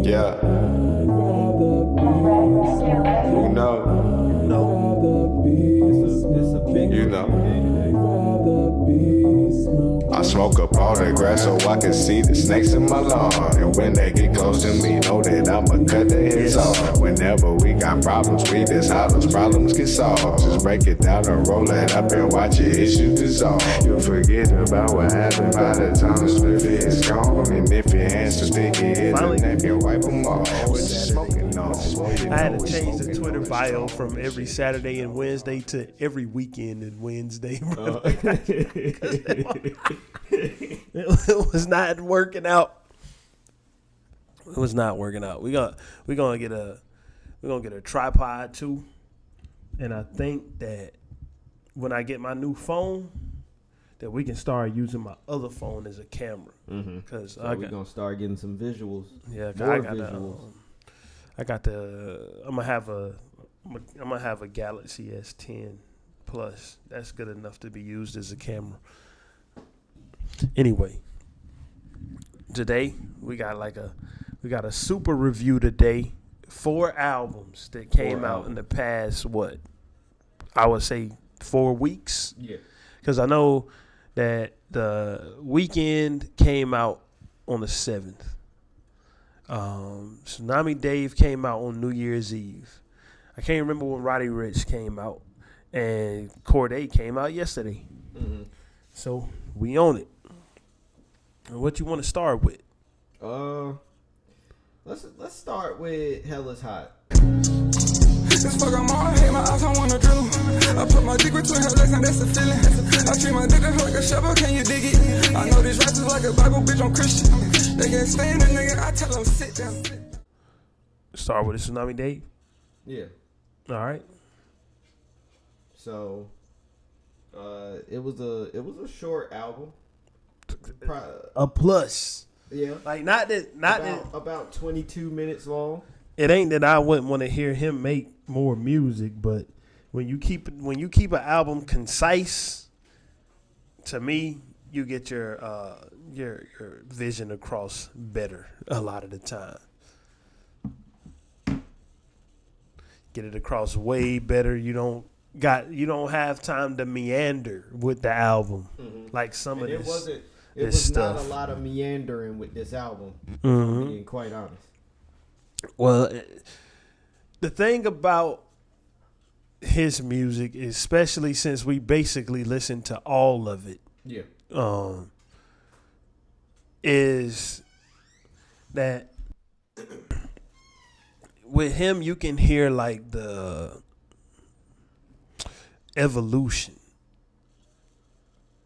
Yeah. You know. It's a big. You know. I smoke up all that grass so I can see the snakes in my lawn. And when they get close to me, know that I'ma cut their heads off. Whenever we got problems, we just how those problems get solved. Just break it down and roll it up and watch your issues dissolve. You'll forget about what happened by the time the split is gone. And if your hands too sticky, hit the neck and wipe them off. I had to change the Twitter bio from every Saturday and Wednesday to every weekend and Wednesday. It was not working out. It was not working out. We're gonna get a tripod too, and I think that when I get my new phone, that we can start using my other phone as a camera. Because so we're gonna start getting some visuals. Yeah, I'm gonna have a Galaxy S10 Plus. That's good enough to be used as a camera. Anyway, today we got a super review today. 4 albums that came out in the past, I would say 4 weeks. Yeah. Because I know that the Weeknd came out on the 7th. Tsunami Dave came out on New Year's Eve. I can't remember when Roddy Ricch came out. And Cordae came out yesterday. So we own it. And what you want to start with? Let's start with Hell is Hot. This fuck I'm all hate my eyes, I wanna drill. I put my dick between her legs and that's the feeling. I treat my dick like a shovel, can you dig it? I know this rap is like a Bible, bitch, I'm Christian. They can't stand a nigga, I tell them sit down. Start with the Tsunami Dave? Yeah. All right. So, it was a short album. A plus. Yeah. Like about 22 minutes long. It ain't that I wouldn't want to hear him make more music, but when you keep an album concise, to me, you get your vision across better a lot of the time. Get it across way better. You don't have time to meander with the album like some of this. It was stuff. not a lot of meandering with this album, if I'm being quite honest. Well, the thing about his music, especially since we basically listened to all of it, is that with him you can hear like the evolution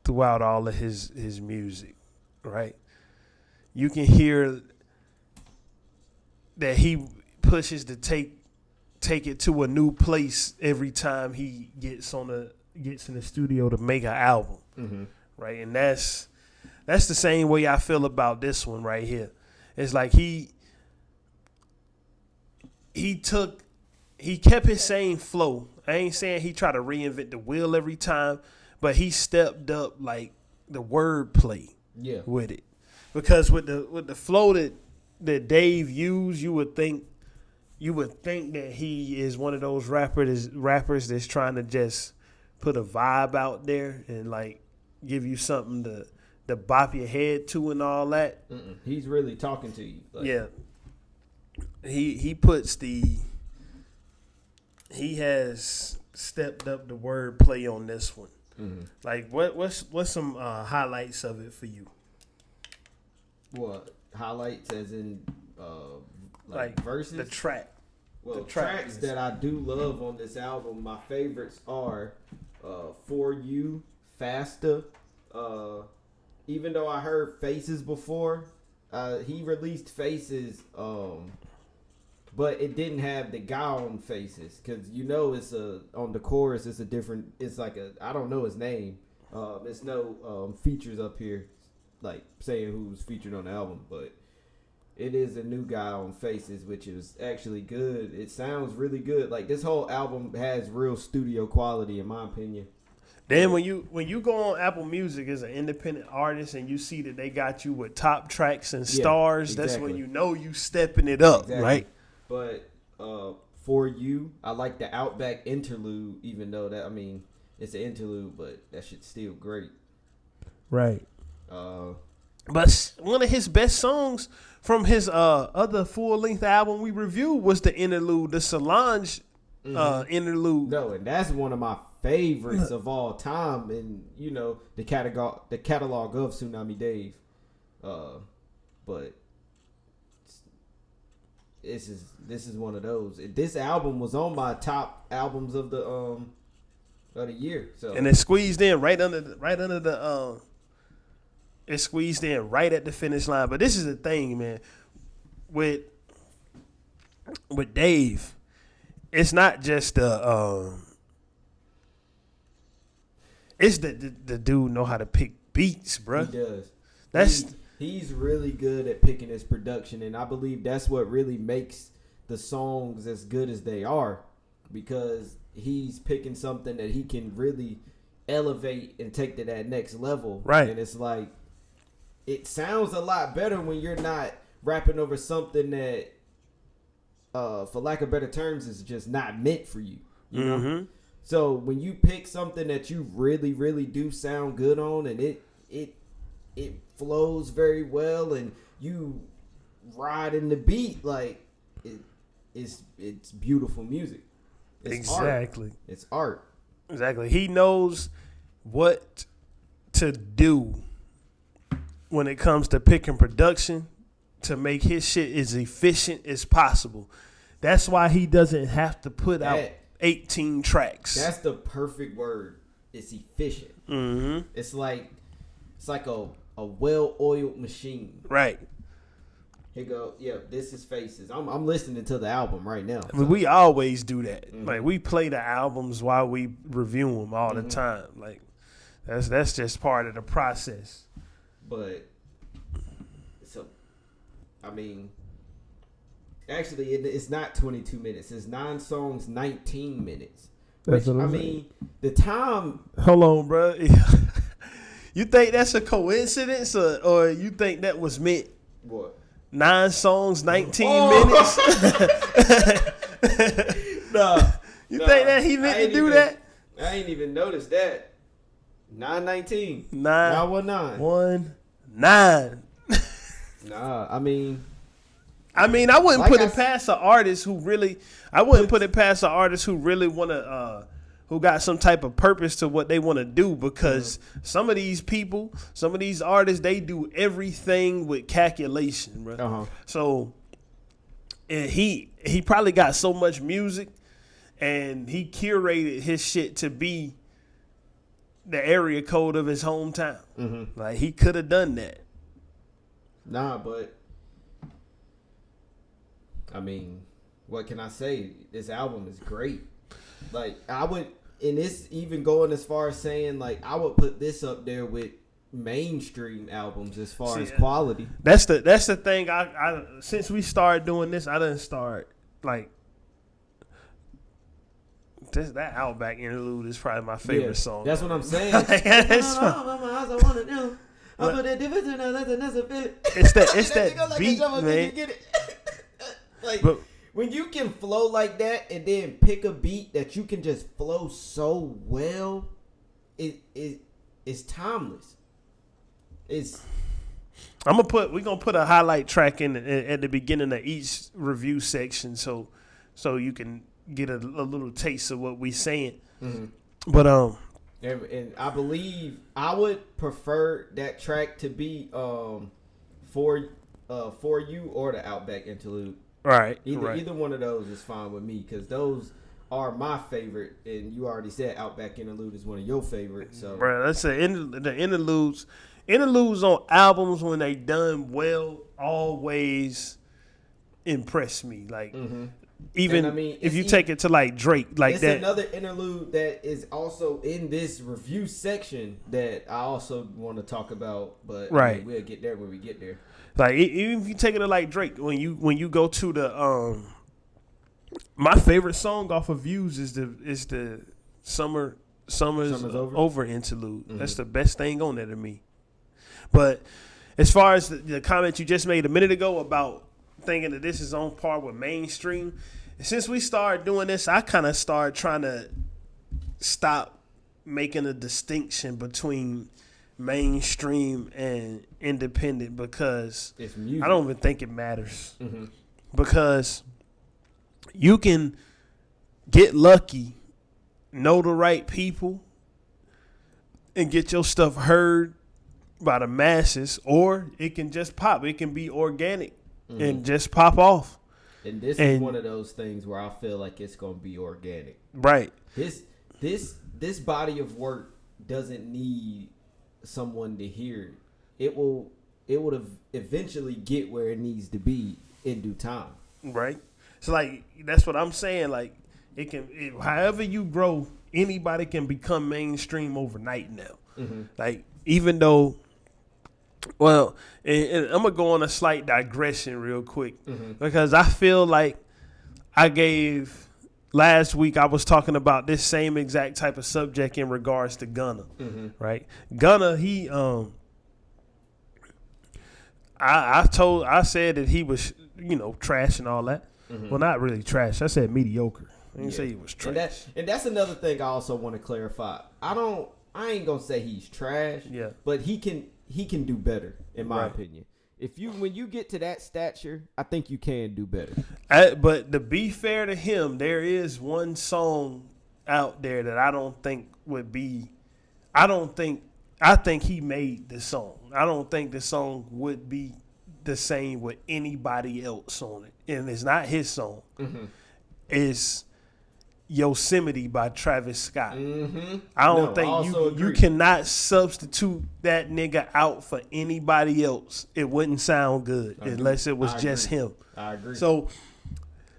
throughout all of his music, right? You can hear that he pushes to take it to a new place every time he gets in the studio to make an album, right? And that's the same way I feel about this one right here. It's like he kept his same flow. I ain't saying he tried to reinvent the wheel every time, but he stepped up like the wordplay with it. Because with the flow that Dave used, you would think that he is one of those rappers that's trying to just put a vibe out there and like give you something to bop your head to and all that. He's really talking to you. Yeah. He has stepped up the wordplay on this one. Like what's some highlights of it for you? What highlights as in like verses? The track. Well, the tracks that I do love on this album, my favorites are For You, Faster. Even though I heard Faces before, he released Faces, but it didn't have the guy on Faces, because it's on the chorus it's a different, it's like I don't know his name. It's no features up here like saying who's featured on the album, but it is a new guy on Faces, which is actually good. It sounds really good. Like this whole album has real studio quality in my opinion. Then when you go on Apple Music as an independent artist and you see that they got you with top tracks and stars, that's when you know you stepping it up, right? But For You, I like the Outback interlude, even though that, I mean, it's an interlude, but that shit's still great. Right. But one of his best songs from his other full-length album we reviewed was the interlude, the Solange interlude. No, and that's one of my favorites of all time, and you know the catalog of Tsunami Dave. But this is one of those. This album was on my top albums of the year. So and it squeezed in right under the it squeezed in right at the finish line. But this is the thing, man, with Dave, it's not just it's the dude know how to pick beats, bro. He does. He's really good at picking his production, and I believe that's what really makes the songs as good as they are, because he's picking something that he can really elevate and take to that next level. Right. And it's like, it sounds a lot better when you're not rapping over something that, for lack of better terms, is just not meant for you. You know? So when you pick something that you really, really do sound good on, and it flows very well, and you ride in the beat, like it's beautiful music. It's exactly art. It's art. Exactly. He knows what to do when it comes to picking production to make his shit as efficient as possible. That's why he doesn't have to put out 18 tracks. That's the perfect word. It's efficient. It's like a well-oiled machine. Right. Here go. Yeah, this is Faces. I'm listening to the album right now. I mean, we always do that. Like, we play the albums while we review them all the time. Like, that's just part of the process. But so, I mean, actually, it's not 22 minutes. It's 9 songs, 19 minutes. Which, I mean, the time. Hold on, bro. You think that's a coincidence, or you think that was meant? What? 9 songs, 19 minutes. You think that he meant to do that? I ain't even noticed that. 9:19. 9:19. 9. Nah, I mean, I wouldn't put it past an artist who really. I wouldn't put it past an artist who really want to. Who got some type of purpose to what they want to do, because some of these people, some of these artists, they do everything with calculation, bro. So, and he probably got so much music, and he curated his shit to be the area code of his hometown. Like, he could have done that. Nah, but I mean, what can I say? This album is great. Like, I would. And it's even going as far as saying, like, I would put this up there with mainstream albums as far as quality. That's the thing. I since we started doing this, I done start like that Outback interlude is probably my favorite song. That's what I'm saying. It's that beat, man. Like. But, when you can flow like that and then pick a beat that you can just flow so well, it's timeless. We're gonna put a highlight track in at the beginning of each review section, so you can get a little taste of what we saying. But and I believe I would prefer that track to be For You or the Outback interlude. Right. Either one of those is fine with me, because those are my favorite, and you already said Outback interlude is one of your favorites. So, bro, that's the interludes. Interludes on albums, when they done well, always impress me. Like, even if you take it to like Drake, like it's that. Another interlude that is also in this review section that I also want to talk about, but we'll get there when we get there. Like, even if you take it to like Drake, when you go to my favorite song off of Views is the Summer Summer's Over interlude. Mm-hmm. That's the best thing on there to me. But as far as the comment you just made a minute ago about thinking that this is on par with mainstream, since we started doing this, I kind of started trying to stop making a distinction between mainstream and independent because I don't even think it matters. Mm-hmm. Because you can get lucky, know the right people, and get your stuff heard by the masses, or it can just pop. It can be organic and just pop off. And this is one of those things where I feel like it's going to be organic. Right. This body of work doesn't need someone to hear it. It will eventually get where it needs to be in due time. Right. So like that's what I'm saying. Like however you grow, anybody can become mainstream overnight now. Mm-hmm. Like even though, well, and I'm gonna go on a slight digression real quick because I feel like last week I was talking about this same exact type of subject in regards to Gunna, right? Gunna, he I said that he was, trash and all that. Well, not really trash. I said mediocre. I didn't say he was trash. And that's another thing I also want to clarify. I ain't gonna say he's trash. Yeah. But he can do better, in my opinion. When you get to that stature, I think you can do better. But to be fair to him, there is one song out there that I don't think would be. I think he made the song. I don't think the song would be the same with anybody else on it. And it's not his song. Mm-hmm. It's Yosemite by Travis Scott. Mm-hmm. I don't think you cannot substitute that nigga out for anybody else. It wouldn't sound good unless it was just him. I agree. So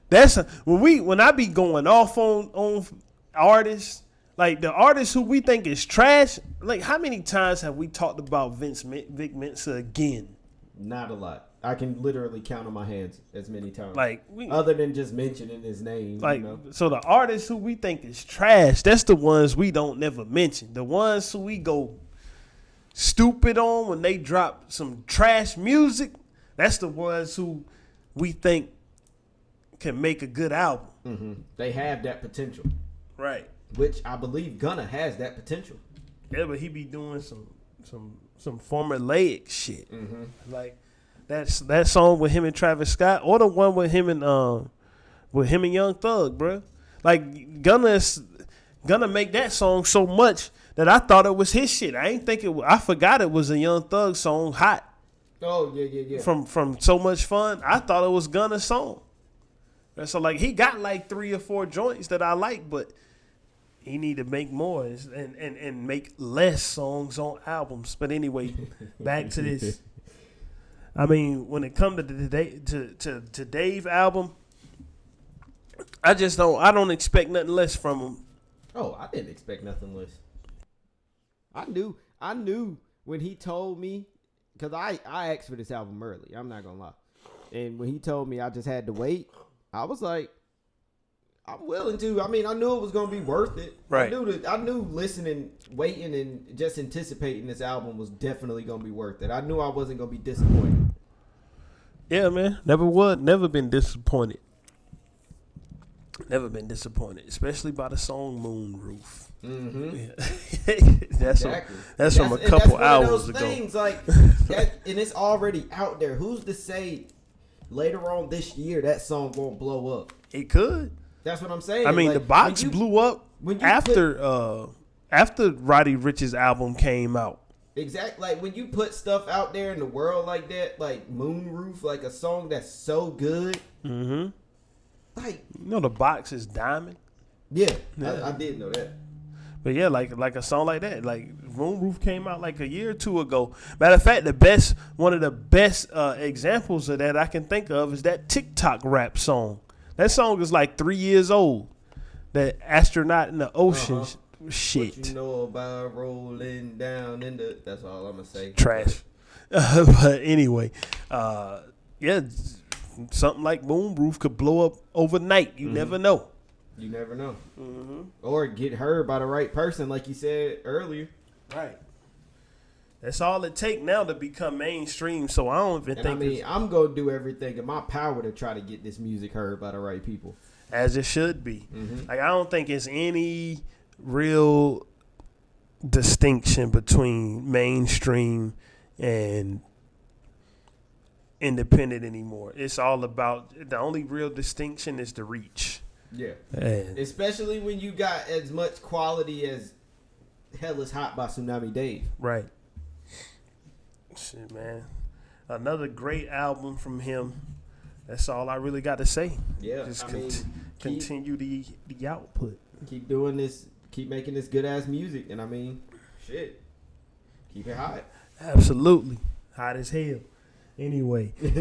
that's when I be going off on artists, like the artists who we think is trash. Like how many times have we talked about Vic Mensa again? Not a lot. I can literally count on my hands as many times. Like other than just mentioning his name. Like so the artists who we think is trash, that's the ones we don't never mention. The ones who we go stupid on when they drop some trash music, that's the ones who we think can make a good album. Mm-hmm. They have that potential. Right. Which I believe Gunna has that potential. Yeah, but he be doing some formulaic shit. Mm-hmm. Like that song with him and Travis Scott, or the one with him and Young Thug, bro. Like Gunna make that song so much that I thought it was his shit. I forgot it was a Young Thug song, Hot. Oh yeah. From So Much Fun, I thought it was Gunna's song. So like he got like 3 or 4 joints that I like, but he need to make more and make less songs on albums. But anyway, back to this. I mean, when it comes to Dave album, I don't expect nothing less from him. Oh, I didn't expect nothing less. I knew when he told me, because I asked for this album early. I'm not gonna lie, and when he told me I just had to wait, I was like, I'm willing to. I mean, I knew it was gonna be worth it. Right. I knew listening, waiting, and just anticipating this album was definitely gonna be worth it. I knew I wasn't gonna be disappointed. Yeah, man. Never been disappointed. Never been disappointed, especially by the song Moonroof. Mm-hmm. Yeah. that's from a couple hours ago. Things like that, and it's already out there. Who's to say later on this year that song won't blow up? It could. That's what I'm saying. I mean, like, the box blew up after Roddy Ricch's album came out. Exactly. Like when you put stuff out there in the world like that, like Moonroof, like a song that's so good. Mm-hmm. Like the box is diamond. Yeah. I did know that. But yeah, like a song like that, like Moonroof came out like a year or two ago. Matter of fact, one of the best examples of that I can think of is that TikTok rap song. That song is like 3 years old. That Astronaut in the Ocean shit. What you know about rolling down in the... That's all I'm going to say. Trash. But anyway, yeah, something like Moonroof could blow up overnight. You never know. You never know. Mm-hmm. Or get heard by the right person, like you said earlier. Right. That's all it take now to become mainstream. So I don't even think. I mean, I'm gonna do everything in my power to try to get this music heard by the right people, as it should be. Mm-hmm. Like I don't think it's any real distinction between mainstream and independent anymore. It's all about, the only real distinction is the reach. Yeah. And especially when you got as much quality as Hell Is Hot by Tsunami Dave. Right. Shit, man. Another great album from him. That's all I really got to say. Yeah. Just continue the output. Keep doing this. Keep making this good ass music. And I mean, shit. Keep it hot. Absolutely. Hot as hell. Anyway, where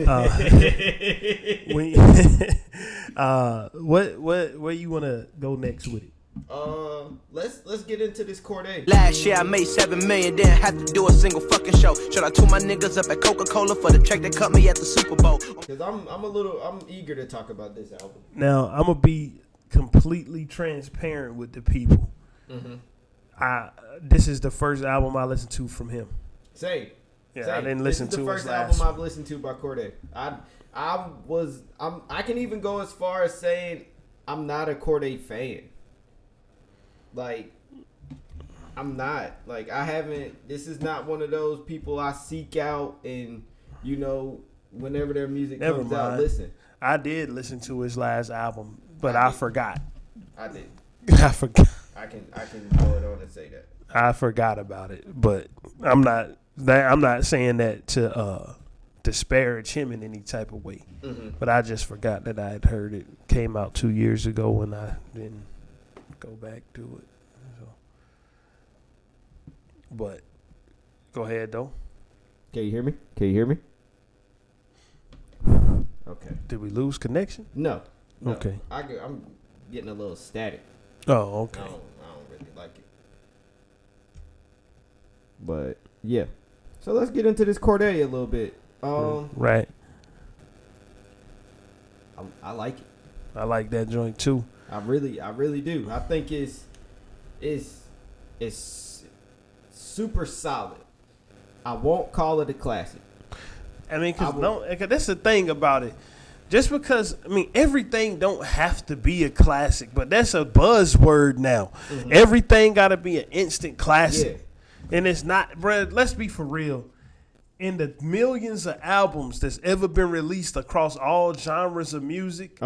you wanna go next with it? Let's get into this Cordae. Last year I made $7 million, didn't have to do a single fucking show. Shout out to my niggas up at Coca-Cola for the check that cut me at the Super Bowl. Cause I'm eager to talk about this album. Now I'm gonna be completely transparent with the people. Mm-hmm. This is the first album I listened to from him. Same. I didn't listen to the first album I've listened to by Cordae. I can even go as far as saying I'm not a Cordae fan. Like, I'm not. Like, I haven't. This is not one of those people I seek out and, you know, whenever their music comes out, listen. I did listen to his last album, but I forgot. I did. I forgot. I can go it on and say that. I forgot about it, but I'm not saying that to disparage him in any type of way. Mm-hmm. But I just forgot that I had heard it came out 2 years ago and I didn't go back to it. So, but go ahead though. Can you hear me? Okay. Did we lose connection? No. Okay. I'm getting a little static. Oh, okay. I don't really like it. But yeah. So let's get into this Cordae a little bit. Right. I like it. I like that joint too. I really do. I think it's super solid. I won't call it a classic. I mean, cause that's the thing about it. Just because, I mean, everything don't have to be a classic, but that's a buzzword now. Mm-hmm. Everything got to be an instant classic. Yeah. And it's not, bro, let's be for real. In the millions of albums that's ever been released across all genres of music,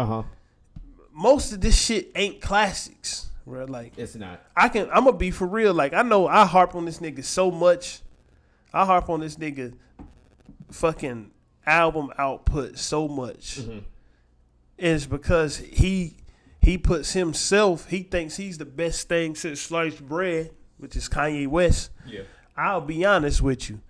most of this shit ain't classics, bro. Like, it's not. I'm gonna be for real. Like, I know I harp on this nigga so much. I harp on this nigga fucking album output so much. Mm-hmm. Is because he puts himself, he thinks he's the best thing since sliced bread, which is Kanye West. Yeah. I'll be honest with you.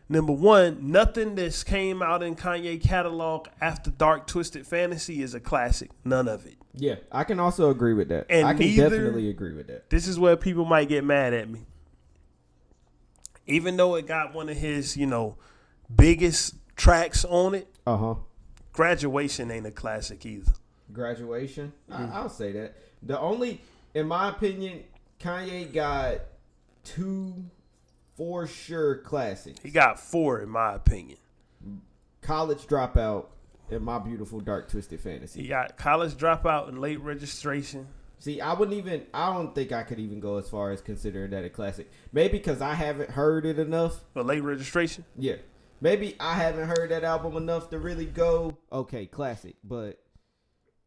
Number one, nothing that's came out in Kanye catalog after Dark Twisted Fantasy is a classic. None of it. Yeah, I can also agree with that. And I can definitely agree with that. This is where people might get mad at me. Even though it got one of his, biggest tracks on it, Graduation ain't a classic either. Graduation? Mm-hmm. I'll say that. In my opinion, Kanye got 2 for sure classics. He got 4 in my opinion. College Dropout and My Beautiful Dark Twisted Fantasy. He got College Dropout and Late Registration. See, I don't think I could even go as far as considering that a classic. Maybe because I haven't heard it enough. But Late Registration? Yeah. Maybe I haven't heard that album enough to really go, okay, classic. But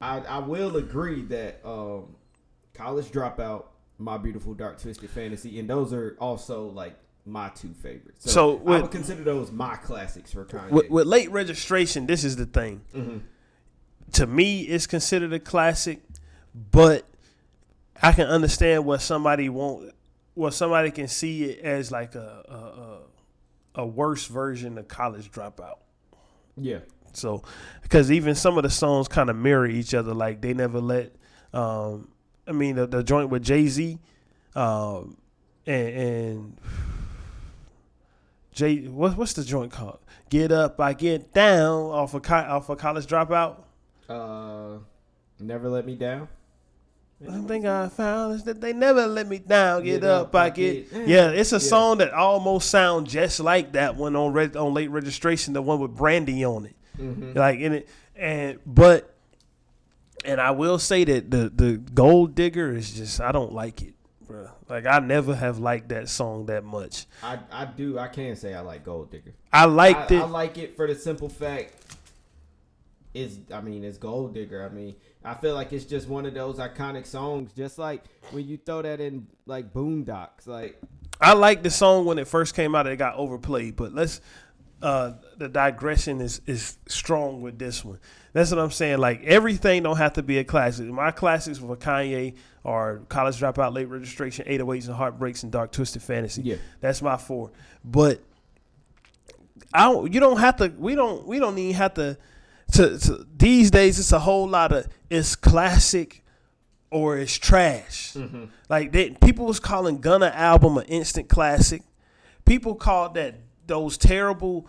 I will agree that College Dropout, My Beautiful Dark Twisted Fantasy, and those are also like my 2 favorites. So I would consider those my classics for Kanye. With Late Registration, this is the thing. Mm-hmm. To me, it's considered a classic, but I can understand what somebody can see it as like a worse version of College Dropout. Yeah. So, because even some of the songs kind of mirror each other. Like, They Never Let, the joint with Jay-Z, and Jay, what's the joint called? Get Up, I Get Down off of College Dropout. Never Let Me Down. One thing I found is that they never let me down. Get up, I get. Yeah, it's a song that almost sounds just like that one on Late Registration, the one with Brandy on it. Like in it, and I will say that the Gold Digger is just, I don't like it, bro. Like I never have liked that song that much. I do. I can say I like Gold Digger. I liked it. I like it for the simple fact it's Gold Digger. I mean, I feel like it's just one of those iconic songs, just like when you throw that in like Boondocks. Like I liked the song when it first came out, it got overplayed, but the digression is strong with this one. That's what I'm saying. Like everything don't have to be a classic. My classics for Kanye are College Dropout, Late Registration, 808s and Heartbreaks, and Dark Twisted Fantasy. Yeah, that's my 4. But you don't have to. We don't even have to. To these days, it's a whole lot of it's classic or it's trash. Like people was calling Gunna album an instant classic. People called those terrible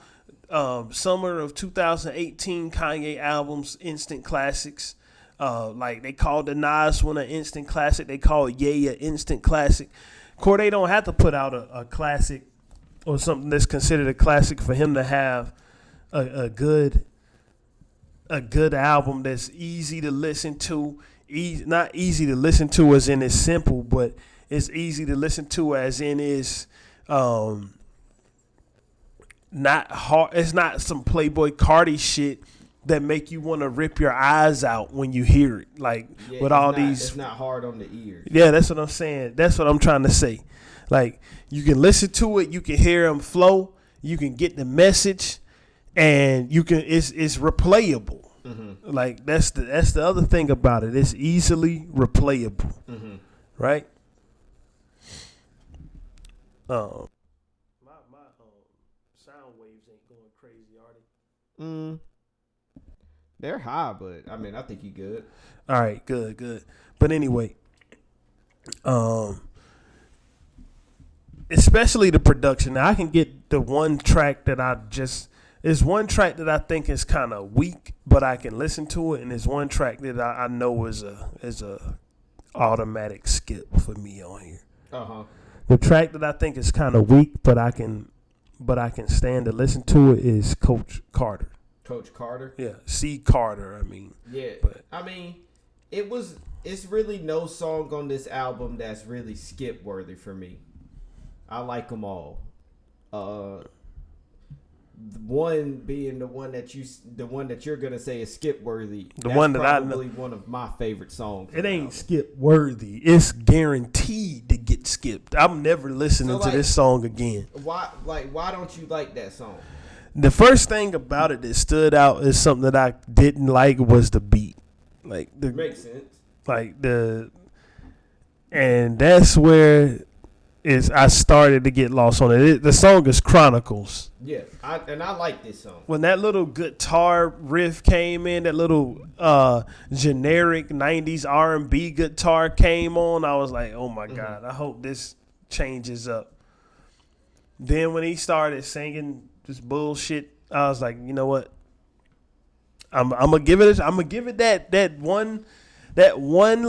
summer of 2018 Kanye albums instant classics. Like they called the Nas one an instant classic. They called Ye an instant classic. Cordae don't have to put out a classic or something that's considered a classic for him to have a good album that's easy to listen to. Not easy to listen to as in it's simple, but it's easy to listen to as in it's not hard. It's not some Playboy Cardi shit that make you want to rip your eyes out when you hear it. Like with all these, it's not hard on the ears. Yeah, that's what I'm saying. That's what I'm trying to say. Like you can listen to it, you can hear them flow, you can get the message, and you can. It's replayable. Like that's the other thing about it. It's easily replayable, right? My sound waves ain't going crazy, are they? They're high, but I mean, I think you good. All right, good. But anyway, especially the production. Now, I can get the one track that There's one track that I think is kind of weak, but I can listen to it, and there's one track that I know is a automatic skip for me on here. The track that I think is kind of weak, but I can stand to listen to it is Coach Carter. Coach Carter? Yeah, C. Carter, I mean. Yeah, but I mean, it's really no song on this album that's really skip worthy for me. I like them all. One being the one that you're gonna say is skip worthy. The one that probably one of my favorite songs. It ain't skip worthy. It's guaranteed to get skipped. I'm never listening to this song again. Why don't you like that song? The first thing about it that stood out is something that I didn't like was the beat. Makes sense. And that's where I started to get lost on it. The song is Chronicles. Yeah, I like this song. When that little guitar riff came in, that little generic 90s R&B guitar came on, I was like, oh my God, I hope this changes up. Then when he started singing this bullshit, I was like, you know what? I'm gonna give it that one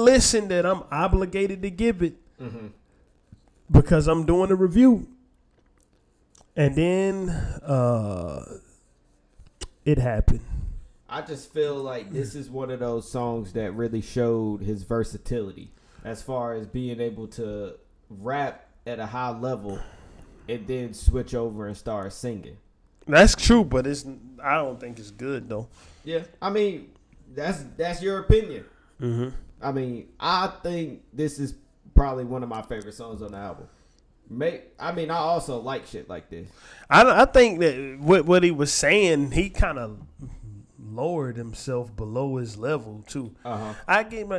listen that I'm obligated to give it. Because I'm doing a review. And then it happened. I just feel like this is one of those songs that really showed his versatility as far as being able to rap at a high level and then switch over and start singing. That's true, but I don't think it's good though. Yeah, I mean, that's your opinion. I mean, I think this is probably one of my favorite songs on the album. I also like shit like this. I think that what he was saying, he kind of lowered himself below his level too. I give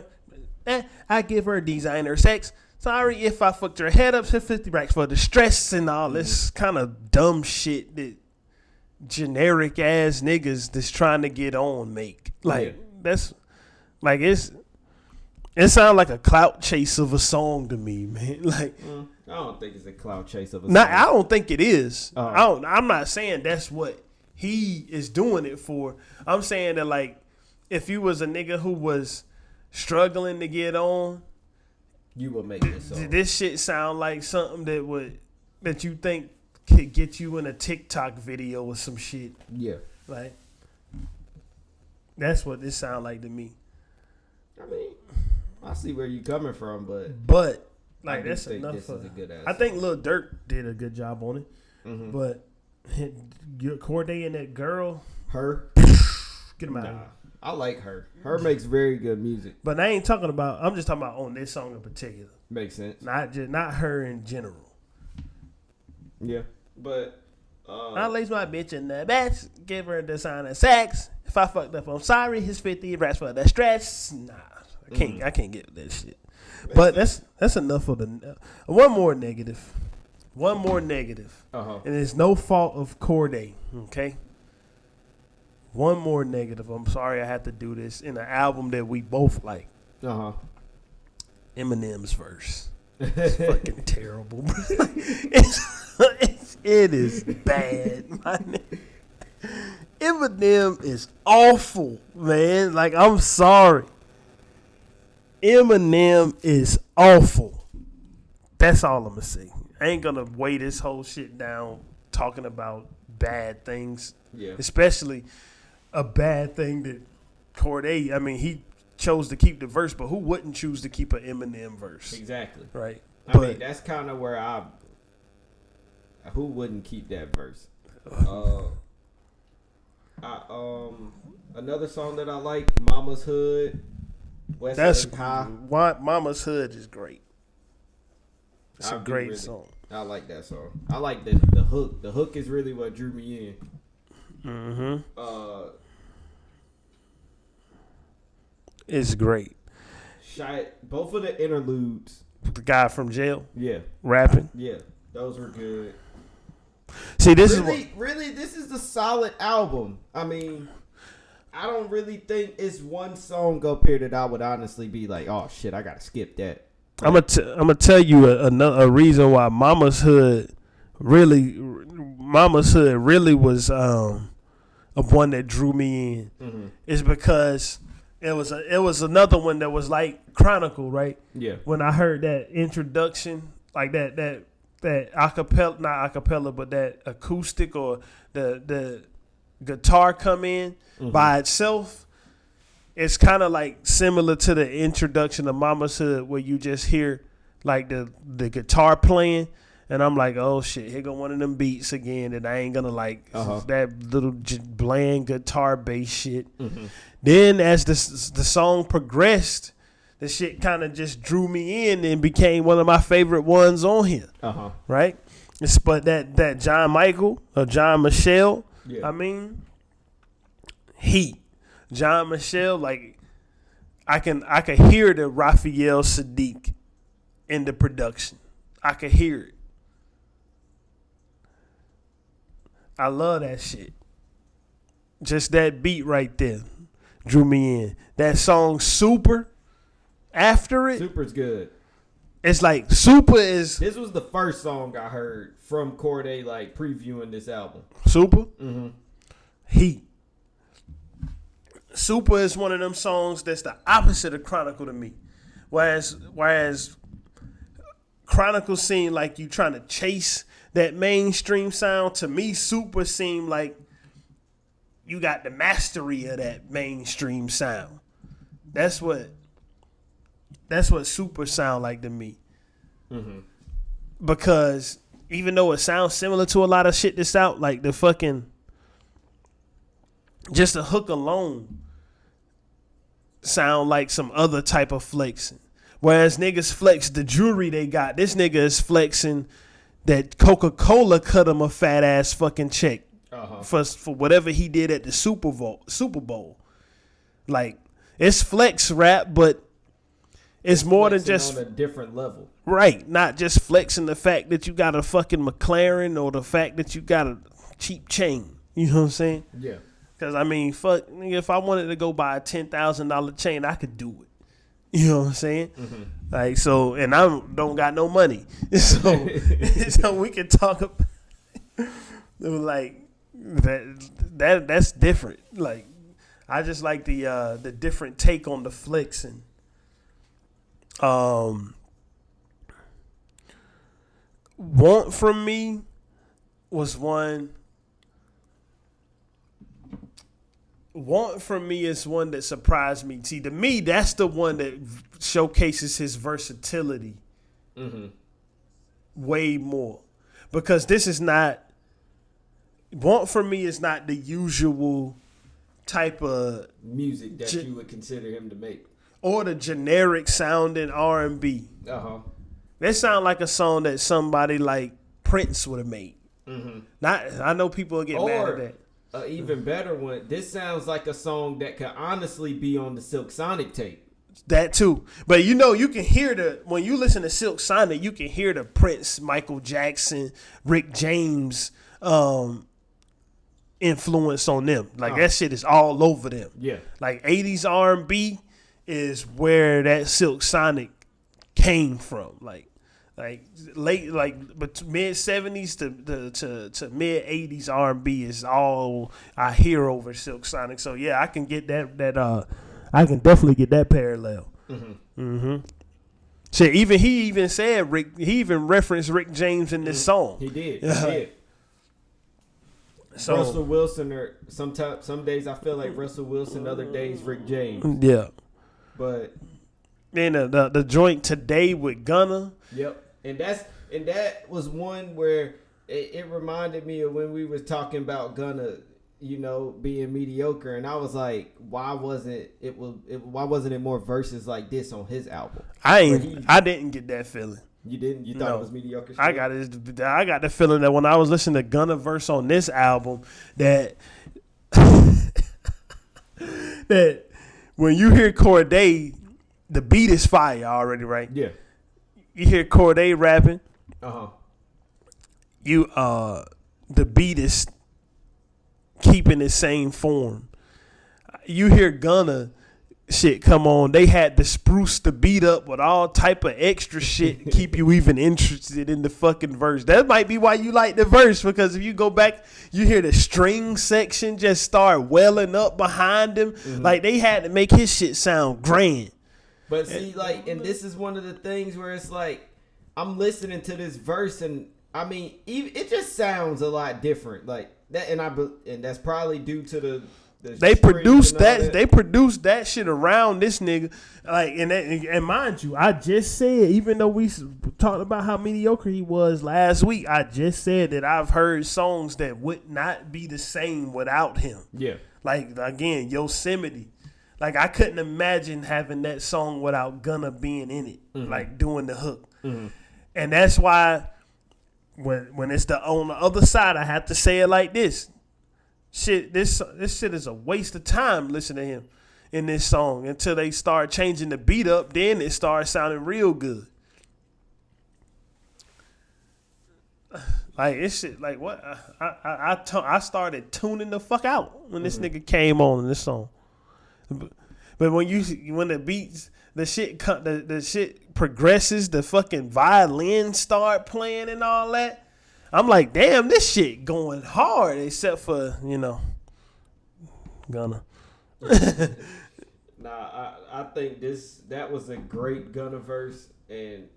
her designer sex. Sorry if I fucked your head up to 50 racks for the stress and all this kind of dumb shit that generic ass niggas that's trying to get on make. That's like it sounds like a clout chase of a song to me, man. I don't think it's a clout chase of a song. I don't think it is. I'm not saying that's what he is doing it for. I'm saying that if you was a nigga who was struggling to get on You would make this song. This shit sound like something that you think could get you in a TikTok video or some shit. Yeah. Like, that's what this sound like to me. I mean, I see where you coming from, but like that's enough. This is a good ass. I think Lil Durk did a good job on it, Mm-hmm. but Cordae and that girl, her, get him out. Of here. I like her. Her makes very good music. But I ain't talking about. I'm just talking about on this song in particular. Makes sense. Not her in general. Yeah, but I lace my bitch in the best, give her the sign of sex. If I fucked up, I'm sorry. His 50 raps for the stress. Nah, I can't get that shit. But that's enough of the. One more negative. Uh-huh. And it's no fault of Cordae. Okay. One more negative. I'm sorry I had to do this in an album that we both like. Uh-huh. Eminem's verse. It's fucking terrible. It is bad. My nigga. Eminem is awful, man. Like, I'm sorry. Eminem is awful. That's all I'm going to say. I ain't going to weigh this whole shit down talking about bad things. Yeah. Especially a bad thing that Cordae, I mean, he chose to keep the verse, but who wouldn't choose to keep an Eminem verse? Exactly. Right. I mean, that's kind of where who wouldn't keep that verse? Another song that I like, Mama's Hood. That's High. Mama's Hood is great. It's a great song. I like that song. I like the hook. The hook is really what drew me in. Mm-hmm. It's great. Both of the interludes. The guy from jail. Yeah. Rapping. Yeah. Those were good. See, this really, this is a solid album. I mean, I don't really think it's one song up here that I would honestly be like, oh shit, I gotta skip that. I'm gonna tell you a reason why Mama's Hood really was a one that drew me in. Mm-hmm. Is because it was another one that was like Chronicle, right? Yeah. When I heard that introduction, like that acapella, not acapella, but that acoustic or the guitar come in by itself. It's kind of like similar to the introduction of Mama's Hood, where you just hear like the guitar playing, and I'm like, oh shit, here go one of them beats again that I ain't gonna like. That little bland guitar bass shit. Then as the song progressed, the shit kind of just drew me in and became one of my favorite ones on here. Right? But that John Michael or John Michelle, I mean, Heat. John Michelle, like I can hear the Raphael Sadiq in the production. I can hear it. I love that shit. Just that beat right there drew me in. That song Super, after it. Super's good. It's like Super is. This was the first song I heard from Cordae, like previewing this album. Super? Mm-hmm. Heat. Super is one of them songs that's the opposite of Chronicle to me. Whereas Chronicle seemed like you trying to chase that mainstream sound. To me, Super seemed like you got the mastery of that mainstream sound. That's what Super sound like to me. Mm-hmm. Because even though it sounds similar to a lot of shit that's out, like the fucking just the hook alone sound like some other type of flexing. Whereas niggas flex the jewelry they got, this nigga is flexing that Coca-Cola cut him a fat ass fucking check for whatever he did at the Super Bowl. Like, it's flex rap, but it's more flexing than just on a different level. Right, not just flexing the fact that you got a fucking McLaren or the fact that you got a cheap chain. You know what I'm saying? Yeah. Because, I mean, fuck, nigga, if I wanted to go buy a $10,000 chain, I could do it. You know what I'm saying? Mm-hmm. Like, so, and I don't got no money. So we can talk about, like, that's different. Like, I just like the different take on the flexing. Want From Me was one. Want From Me is one that surprised me. See, to me, that's the one that showcases his versatility way more. Because this is not, Want From Me is not the usual type of music that you would consider him to make. Or the generic sounding R&B. That sound like a song that somebody like Prince would have made. Not, I know people will get mad at that. An even better one. This sounds like a song that could honestly be on the Silk Sonic tape. That too. But you know, you can hear when you listen to Silk Sonic, you can hear the Prince, Michael Jackson, Rick James influence on them. Like that shit is all over them. Yeah. Like 80s R&B is where that Silk Sonic came from. Like late, but mid 70s to mid 80s R&B is all I hear over Silk Sonic. So yeah, I can get that. I can definitely get that parallel. Shit, he even said he even referenced Rick James in this song. He did. He did. So Russell Wilson, or some days I feel like Russell Wilson, other days Rick James. Yeah. But then the joint Today with Gunna. Yep. And that was one where it reminded me of when we were talking about Gunna, you know, being mediocre, and I was like, why wasn't it more verses like this on his album? I didn't get that feeling. You didn't? You thought it was mediocre? I got the feeling that when I was listening to Gunna verse on this album, that that when you hear Cordae, the beat is fire already, right? Yeah. You hear Cordae rapping. The beat is keeping the same form. You hear Gunna shit come on. They had to spruce the beat up with all type of extra shit to keep you even interested in the fucking verse. That might be why you like the verse, because if you go back, you hear the string section just start welling up behind him. Like they had to make his shit sound grand. But see, like, and this is one of the things where it's like, I'm listening to this verse, and I mean, it just sounds a lot different, like that, and that's probably due to the they produced that. They produced that shit around this nigga, like, and mind you, I just said, even though we talked about how mediocre he was last week, I just said that I've heard songs that would not be the same without him. Yeah, like again, Yosemite. Like, I couldn't imagine having that song without Gunna being in it, like doing the hook. And that's why when it's on the other side, I have to say it like this. Shit, this shit is a waste of time listening to him in this song until they start changing the beat up. Then it starts sounding real good. Like, it's shit, like what? I started tuning the fuck out when this nigga came on in this song. But when the beats, the shit progresses, the fucking violin start playing and all that, I'm like, damn, this shit going hard, except for, you know, Gunna. I think that was a great Gunna verse, and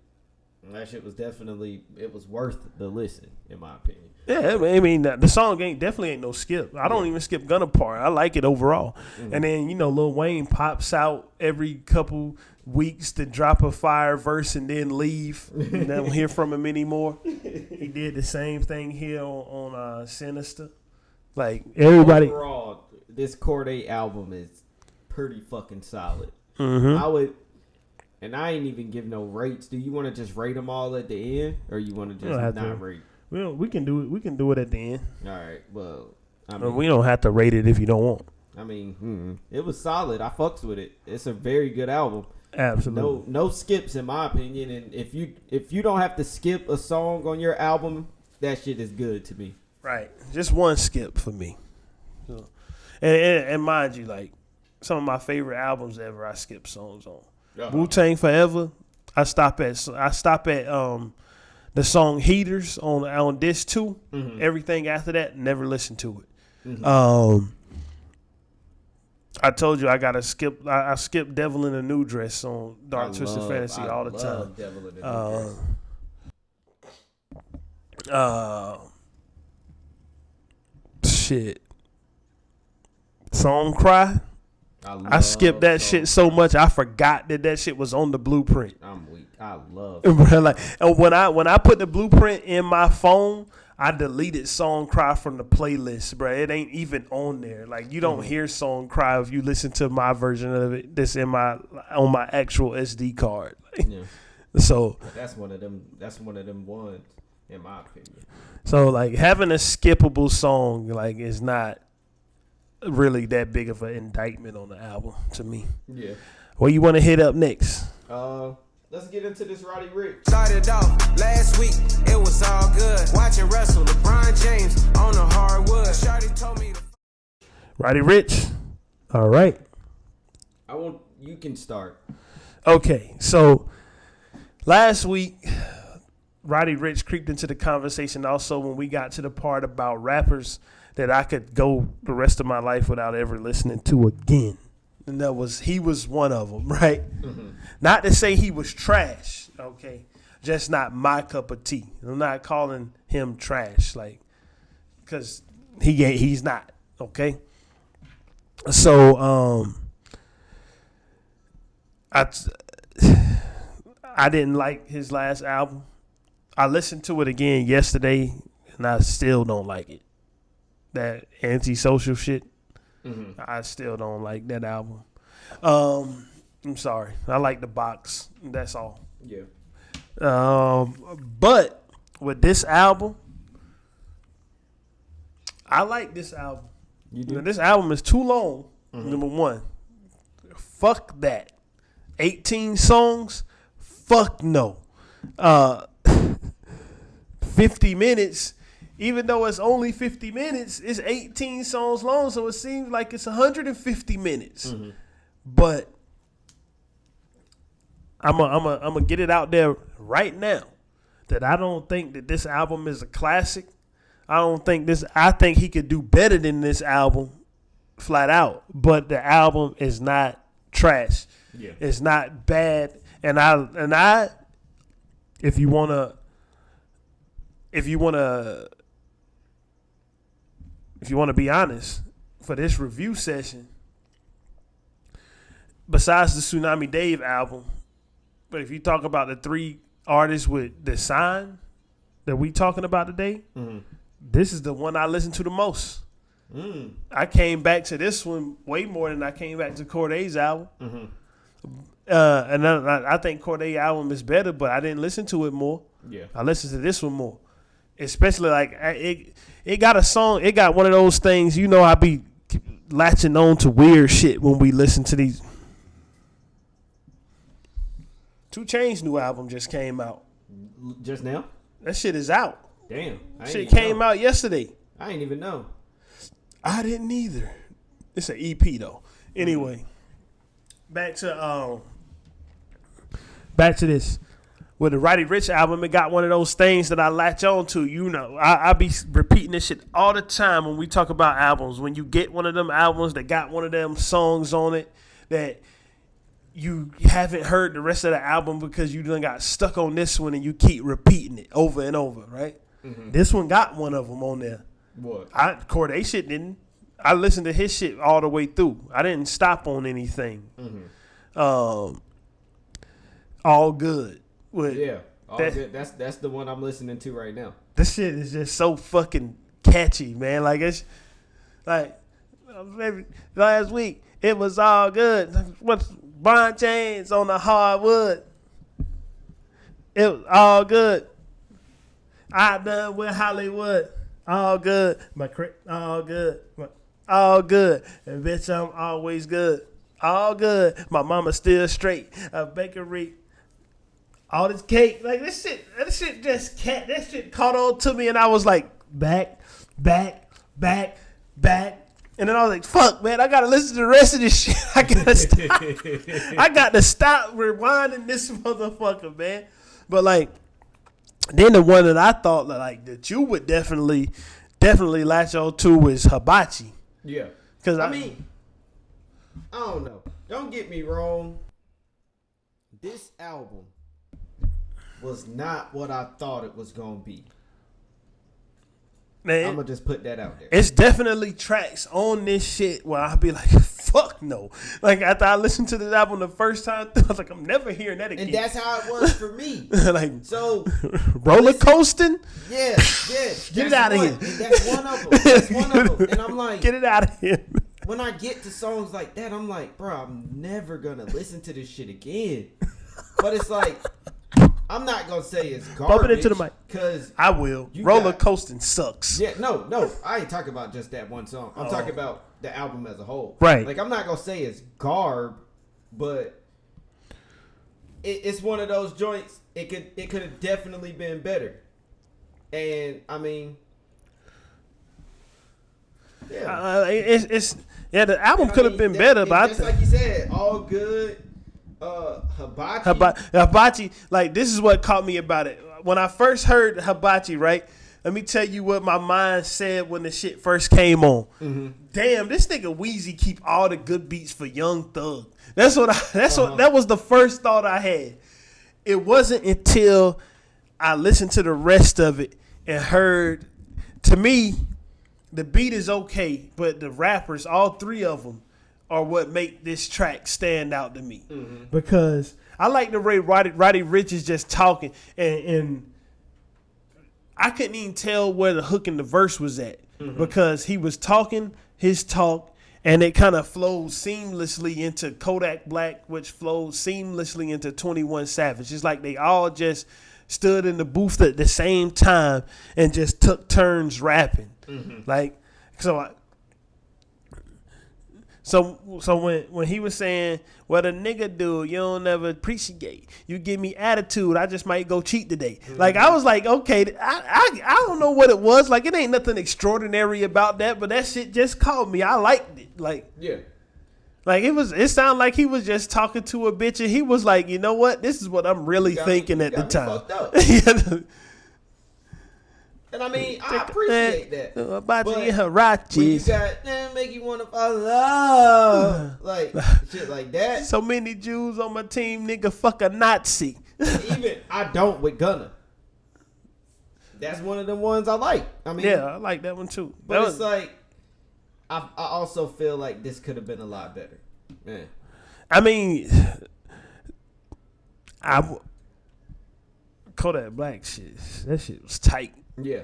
that shit was it was worth the listen, in my opinion. Yeah, I mean, the song definitely ain't no skip. I don't even skip Gunna part. I like it overall. And then, you know, Lil Wayne pops out every couple weeks to drop a fire verse and then leave. You don't hear from him anymore. He did the same thing here on Sinister. Like, everybody. Overall, this Cordae album is pretty fucking solid. And I ain't even give no rates. Do you want to just rate them all at the end, or you want to just not rate? Well, we can do it. We can do it at the end. All right. Well, I mean, we don't have to rate it if you don't want. I mean, it was solid. I fucks with it. It's a very good album. Absolutely. No skips in my opinion. And if you don't have to skip a song on your album, that shit is good to me. Right. Just one skip for me. So, and mind you, like, some of my favorite albums ever, I skip songs on. Wu-Tang Forever. I stop at the song Heaters on disc 2. Everything after that, never listened to it. I told you I gotta skip. I skip Devil in a New Dress on Dark Twisted Fantasy all the time. Devil in a New Dress. Shit. Song Cry. I skipped that shit so much I forgot that shit was on the blueprint. I'm weak. I love like, and when I put the blueprint in my phone, I deleted Song Cry from the playlist, bro. It ain't even on there. Like, you don't hear Song Cry if you listen to my version of it that's on my actual SD card. Yeah. So that's one of them ones, in my opinion. So like having a skippable song like is not really that big of an indictment on the album to me. Yeah. What you want to hit up next? Let's get into this Roddy Ricch. Started off last week, it was all good. Watching wrestle, LeBron James on the hardwood. Shawty told me to Roddy Ricch. All right. You can start. Okay, so last week, Roddy Ricch creeped into the conversation also when we got to the part about rappers that I could go the rest of my life without ever listening to again. And he was one of them, right? Mm-hmm. Not to say he was trash, okay? Just not my cup of tea. I'm not calling him trash, like, because he's not, okay? So, I didn't like his last album. I listened to it again yesterday, and I still don't like it. That antisocial shit. Mm-hmm. I still don't like that album. I'm sorry. I like the box. That's all. Yeah. But with this album, I like this album. You do? This album is too long. Mm-hmm. Number one. Fuck that. 18 songs? Fuck no. 50 minutes. Even though it's only 50 minutes, it's 18 songs long, so it seems like it's 150 minutes. Mm-hmm. But I'm gonna get it out there right now that I don't think that this album is a classic. I think he could do better than this album, flat out. But the album is not trash. Yeah. It's not bad. And I if you wanna be honest, for this review session, besides the Tsunami Dave album, but if you talk about the three artists with the sign that we talking about today, mm-hmm. This is the one I listen to the most. Mm. I came back to this one way more than I came back to Cordae's album. Mm-hmm. And I think Cordae's album is better, but I didn't listen to it more. Yeah, I listened to this one more. Especially like it got a song. It got one of those things. You know, I be latching on to weird shit when we listen to these. 2 Chainz's new album just came out. Just now? That shit is out. Damn. Shit came out yesterday. I ain't even know. I didn't either. It's an EP though. Anyway, back to this. With the Roddy Ricch album, it got one of those things that I latch on to. You know, I be repeating this shit all the time when we talk about albums. When you get one of them albums that got one of them songs on it that you haven't heard the rest of the album because you done got stuck on this one and you keep repeating it over and over, right? Mm-hmm. This one got one of them on there. What? Cordae shit didn't. I listened to his shit all the way through. I didn't stop on anything. Mm-hmm. All good. Good. That's the one I'm listening to right now. This shit is just so fucking catchy, man. Like it's like last week it was all good. What's LeBron James on the hardwood? It was all good. I done with Hollywood. All good. All good. All good. And bitch, I'm always good. All good. My mama's still straight. A bakery. All this cake, like this shit that shit caught on to me, and I was like, back, and then I was like, fuck, man, I gotta listen to the rest of this shit. I got to stop rewinding this motherfucker, man. But like, then the one that I thought that you would definitely latch on to was Hibachi. Yeah, because I mean, I don't know. Don't get me wrong. This album was not what I thought it was going to be. Man, I'm gonna just put that out there. It's definitely tracks on this shit where I'll be like, fuck no. Like after I listened to this album the first time, I was like, I'm never hearing that again. And that's how it was for me. Like so roller coasting. Yeah. Get it out of here. And that's one of them. That's one of them. And I'm like, get it out of here. When I get to songs like that, I'm like, bro, I'm never gonna listen to this shit again. But it's like, I'm not gonna say it's garbage. Bump it into the mic. Cause I will. Roller coasting sucks. Yeah, no. I ain't talking about just that one song. I'm talking about the album as a whole. Right. Like I'm not gonna say it's garb, but it's one of those joints. It could have definitely been better. And I mean, yeah, the album could have been better, but just like you said, all good. Hibachi, like this is what caught me about it. When I first heard Hibachi, right? Let me tell you what my mind said when the shit first came on. Mm-hmm. Damn, this nigga Weezy keep all the good beats for Young Thug. That was the first thought I had. It wasn't until I listened to the rest of it and heard, to me, the beat is okay, but the rappers, all three of them, are what make this track stand out to me. Mm-hmm. Because I like the way Roddy Ricch is just talking, and I couldn't even tell where the hook and the verse was at, because he was talking his talk, and it kind of flows seamlessly into Kodak Black, which flows seamlessly into 21 Savage. It's like they all just stood in the booth at the same time and just took turns rapping. Mm-hmm. Like, So when he was saying, what a nigga do, you don't never appreciate. You give me attitude, I just might go cheat today. Mm-hmm. Like, I was like, okay, I don't know what it was. Like, it ain't nothing extraordinary about that, but that shit just caught me. I liked it. Like, yeah. Like, it sounded like he was just talking to a bitch, and he was like, you know what? This is what I'm really thinking at the time. And I mean, I appreciate that. About but you, Hirachi. When you got, make you want to fall in love. Like, shit like that. So many Jews on my team, nigga, fuck a Nazi. Even, I don't with Gunna. That's one of the ones I like. I mean, yeah, I like that one too. But it's like, I also feel like this could have been a lot better. Man. I mean, Kodak Black shit, that shit was tight. Yeah.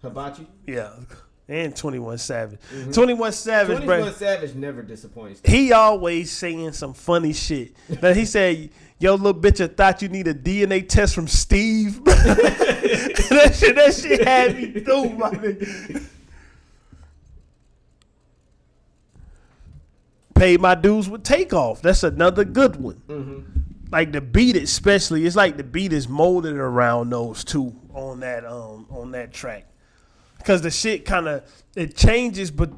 Hibachi? Yeah. And 21 Savage. Mm-hmm. 21 Savage never disappoints. He always saying some funny shit. Now he said, yo, little bitch, I thought you need a DNA test from Steve. that shit had me through, my nigga. Paid my dues with Takeoff. That's another good one. Mm-hmm. Like the beat especially, it's like the beat is molded around those two on that track. Because the shit kind of, it changes, but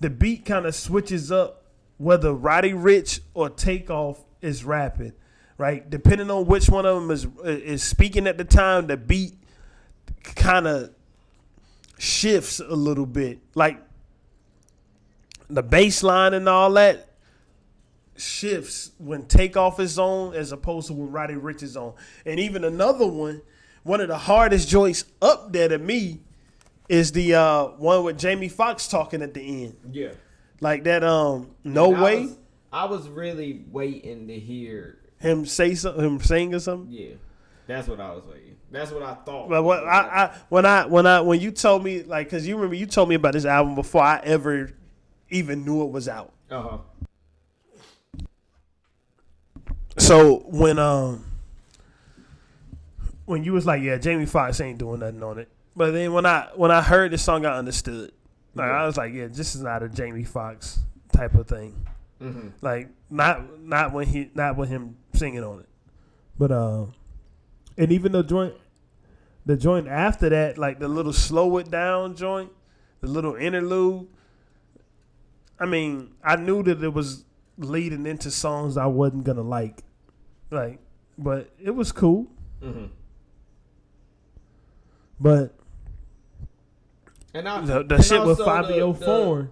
the beat kind of switches up whether Roddy Ricch or Takeoff is rapping, right? Depending on which one of them is speaking at the time, the beat kind of shifts a little bit. Like the bass line and all that shifts when Takeoff is on as opposed to when Roddy Ricch is on. And even another one of the hardest joints up there to me is the one with Jamie Foxx talking at the end. Yeah. Like that No Way. I was really waiting to hear him say something, him sing or something. Yeah. That's what I was waiting. That's what I thought. But when you told me, like, cuz you remember you told me about this album before I ever even knew it was out. Uh-huh. So when you was like, yeah, Jamie Foxx ain't doing nothing on it. But then when I heard the song, I understood. Like I was like, yeah, this is not a Jamie Foxx type of thing. Mm-hmm. Like not with him singing on it. But and even the joint after that, like the little slow it down joint, the little interlude. I mean, I knew that it was leading into songs I wasn't gonna like, but it was cool. Mm-hmm. But the shit with Fabio Foreign,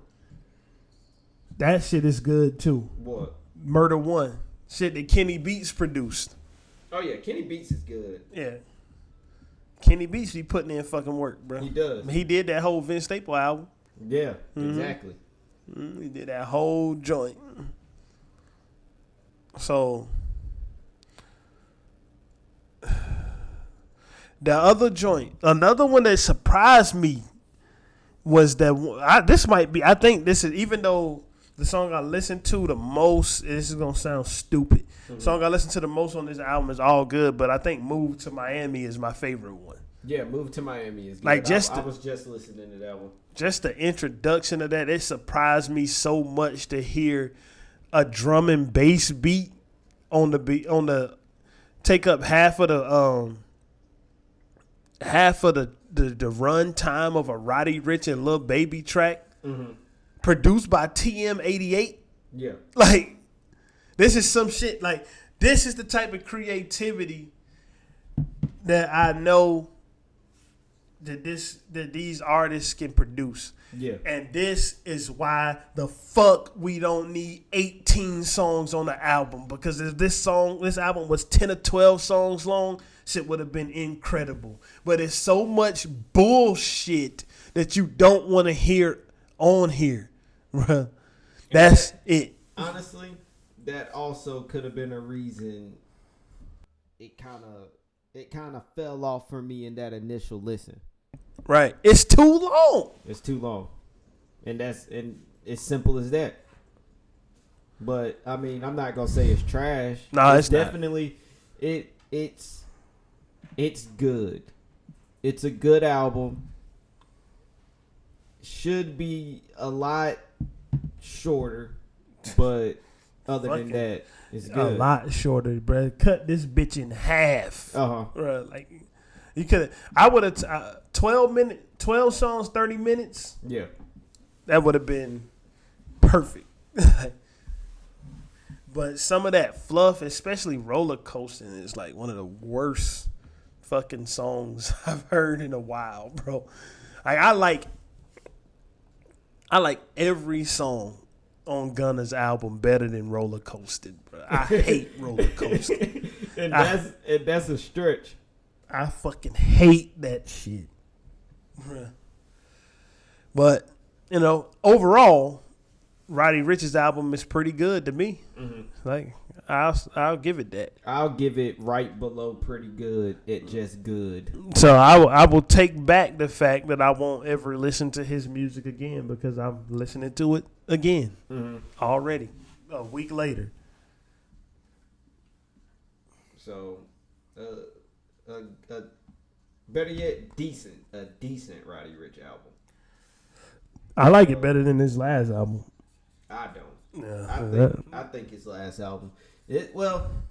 that shit is good too. What? Murder One, shit that Kenny Beats produced. Oh yeah, Kenny Beats is good. Yeah, Kenny Beats be putting in fucking work, bro. He does. He did that whole Vince Staples album. Yeah, exactly. He did that whole joint. So the other joint, another one that surprised me was that I think this is, even though the song I listened to the most, this is gonna sound stupid. The song I listened to the most on this album is All Good, but I think Move to Miami is my favorite one. Yeah, Move to Miami is good. Like I was just listening to that one. Just the introduction of that, it surprised me so much to hear a drum and bass beat on the take up half of the run time of a Roddy Ricch and Lil Baby track, produced by TM88. Yeah, like this is some shit. Like this is the type of creativity that I know that these artists can produce. Yeah. And this is why the fuck we don't need 18 songs on the album, because if this album was 10 or 12 songs long, shit would have been incredible. But it's so much bullshit that you don't want to hear on here. That's it. Honestly, that also could have been a reason it kind of fell off for me in that initial listen. Right. It's too long. It's too long. And it's simple as that. But I mean, I'm not gonna say it's trash. No, it's definitely not. It's good. It's a good album. Should be a lot shorter, but other than that, it's good. A lot shorter, bro. Cut this bitch in half. Bro, like you could. I would have 12 songs, 30 minutes. Yeah, that would have been perfect. But some of that fluff, especially Roller Coasting, is like one of the worst fucking songs I've heard in a while, bro. Like I like every song on Gunna's album better than Roller Coasting, bro. I hate Roller Coasting. and that's a stretch. I fucking hate that shit. Bruh. But, you know, overall, Roddy Ricch's album is pretty good to me. Like, I'll give it that. I'll give it right below pretty good at just good. So I will take back the fact that I won't ever listen to his music again, because I'm listening to it again already a week later. So, better yet, a decent Roddy Ricch album. I like it better than his last album. I don't. Yeah, I think his last album.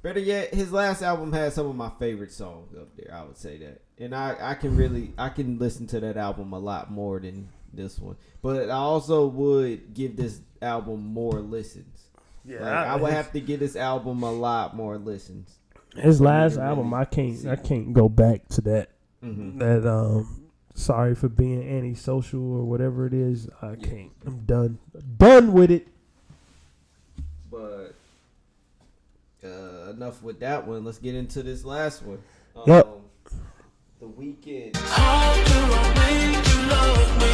Better yet, his last album has some of my favorite songs up there. I would say that, and I can listen to that album a lot more than this one. But I also would give this album more listens. Yeah, like, I would have to give this album a lot more listens. His last album, I can't go back to that. That sorry for being antisocial or whatever it is. I can't. I'm done with it. But enough with that one. Let's get into this last one. Yep. The Weeknd. How do I make you love me?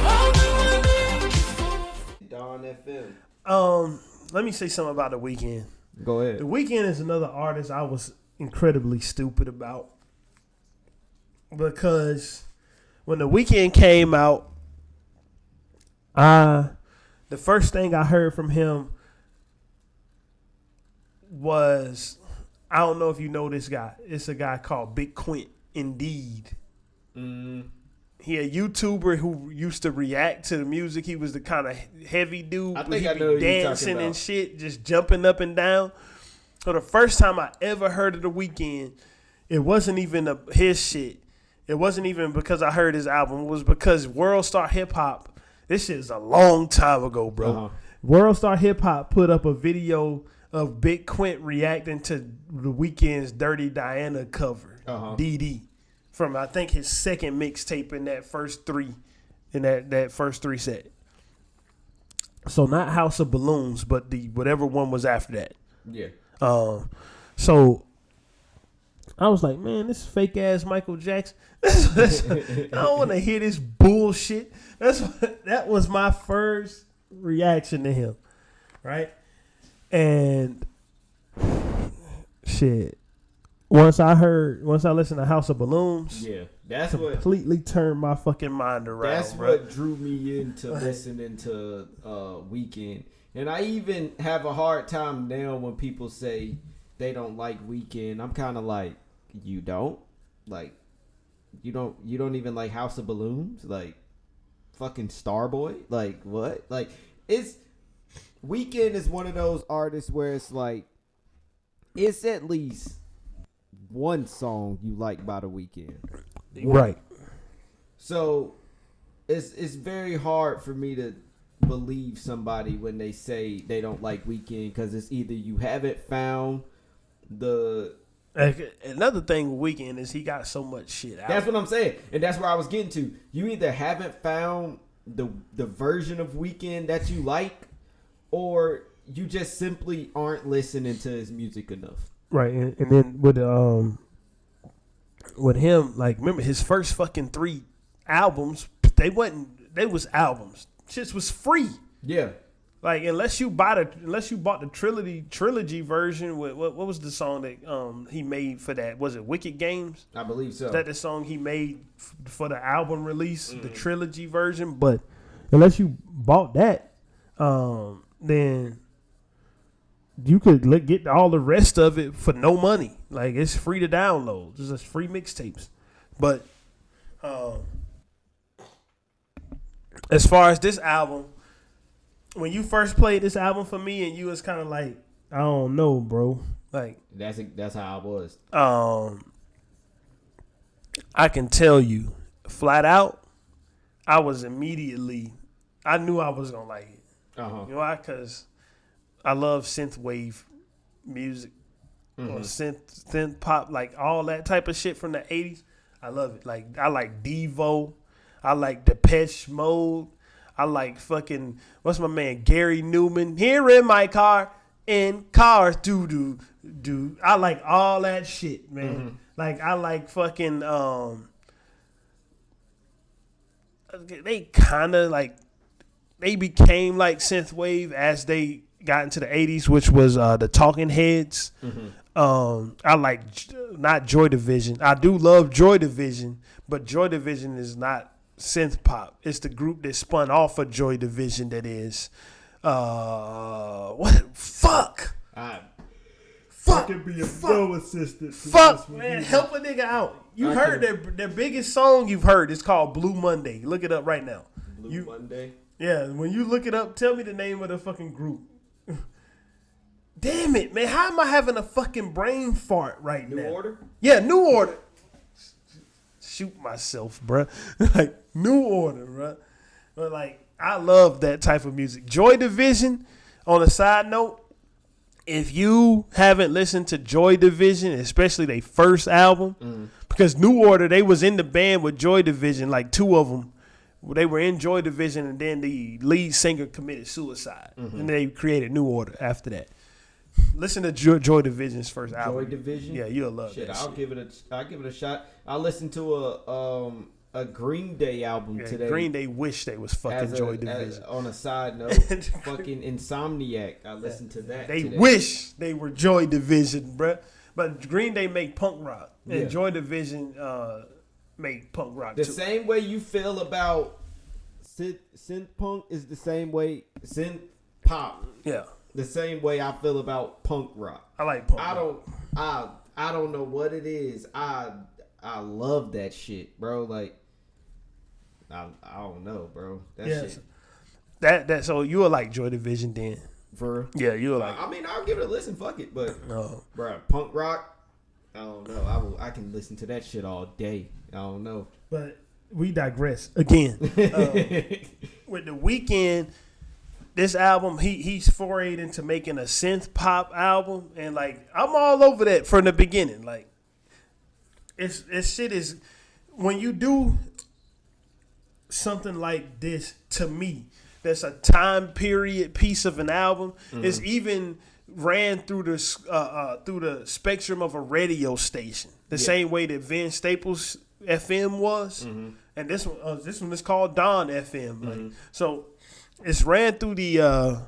How do I make you Dawn FM. Let me say something about The Weeknd. Go ahead. The Weeknd is another artist I was incredibly stupid about, because when The Weeknd came out, the first thing I heard from him was, I don't know if you know this guy. It's a guy called Big Quint, Indeed. He a YouTuber who used to react to the music. He was the kind of heavy dude. I think he I know be dancing and about. shit, just jumping up and down. So the first time I ever heard of The Weeknd, it wasn't even his shit. It wasn't even because I heard his album. It was because World Star Hip Hop. This shit is a long time ago, bro. World Star Hip Hop put up a video of Big Quint reacting to The Weeknd's Dirty Diana cover, DD, from I think his second mixtape in that first three, that first three set. So not House of Balloons, but the whatever one was after that. Yeah. So I was like, man, this fake ass Michael Jackson. I don't want to hear this bullshit. That was my first reaction to him, right? And shit. Once I listened to House of Balloons, yeah, that's completely turned my fucking mind around. That's what drew me into listening to Weeknd. And I even have a hard time now when people say they don't like Weeknd. I'm kind of like, you don't? Like, you don't even like House of Balloons? Like, fucking Starboy? Like, what? Like, Weeknd is one of those artists where it's like, it's at least one song you like by The Weeknd. Right. So, it's very hard for me to believe somebody when they say they don't like Weeknd, because it's either you haven't found another thing with Weeknd is he got so much shit out. That's what I'm saying, and that's where I was getting to. You either haven't found the version of Weeknd that you like, or you just simply aren't listening to his music enough. Right, and then with him, like, remember his first fucking 3 albums? They was albums. Shit was free. Yeah. Like, unless you bought the trilogy version with what was the song that he made for that? Was it Wicked Games? I believe so. Is that the song he made for the album release, the trilogy version? But unless you bought that, then you could get all the rest of it for no money. Like, it's free to download. It's just free mixtapes. But as far as this album, when you first played this album for me, and you was kind of like, I don't know, bro. Like, that's how I was. I can tell you, flat out, I knew I was gonna like it. You know why? Because I love synthwave music, or synth pop, like all that type of shit from the 80s. I love it. Like, I like Devo. I like Depeche Mode. I like fucking, what's my man, Gary Newman. Here in my car, in cars, do. I like all that shit, man. Like, I like fucking, they kind of like, they became like synthwave as they got into the 80s, which was the Talking Heads. I like, not Joy Division. I do love Joy Division, but Joy Division is not synth pop. It's the group that spun off of Joy Division that is fuck be a flow assistant. Fuck, man, help a nigga out. You heard their biggest song you've heard is called Blue Monday. Look it up right now. Blue Monday? Yeah, when you look it up, tell me the name of the fucking group. Damn it, man. How am I having a fucking brain fart right now? New Order? Yeah, New Order. Shoot myself, bruh. Like, New Order, bruh. But, like, I love that type of music. Joy Division, on a side note, if you haven't listened to Joy Division, especially their first album, because New Order, they was in the band with Joy Division, like 2 of them. They were in Joy Division, and then the lead singer committed suicide. And they created New Order after that. Listen to Joy Division's first album. Joy Division? Yeah, you'll love that I'll shit. give it a shot. I listened to a Green Day album today. Green Day wish they was fucking Joy Division. On a side note, fucking Insomniac. I listened to that They today. wish they were Joy Division, bruh. But Green Day make punk rock. And Joy Division make punk rock The too. same way you feel about synth punk is the same way synth pop. Yeah. The same way I feel about punk rock. I like punk rock. I don't know what it is. I love that shit, bro. Like, I don't know, bro. That shit. That so you will like Joy Division then. For real? Yeah, you will like. I mean, I'll give it a listen. Fuck it, but No. bro, punk rock. I don't know. I can listen to that shit all day. I don't know. But we digress again. With the Weeknd, this album, he's forayed into making a synth pop album, and like I'm all over that from the beginning. Like, it's shit is when you do something like this, to me, that's a time period piece of an album. It's even ran through the spectrum of a radio station, the same way that Vince Staples FM was, and this one is called Dawn FM. Like, so it's ran through the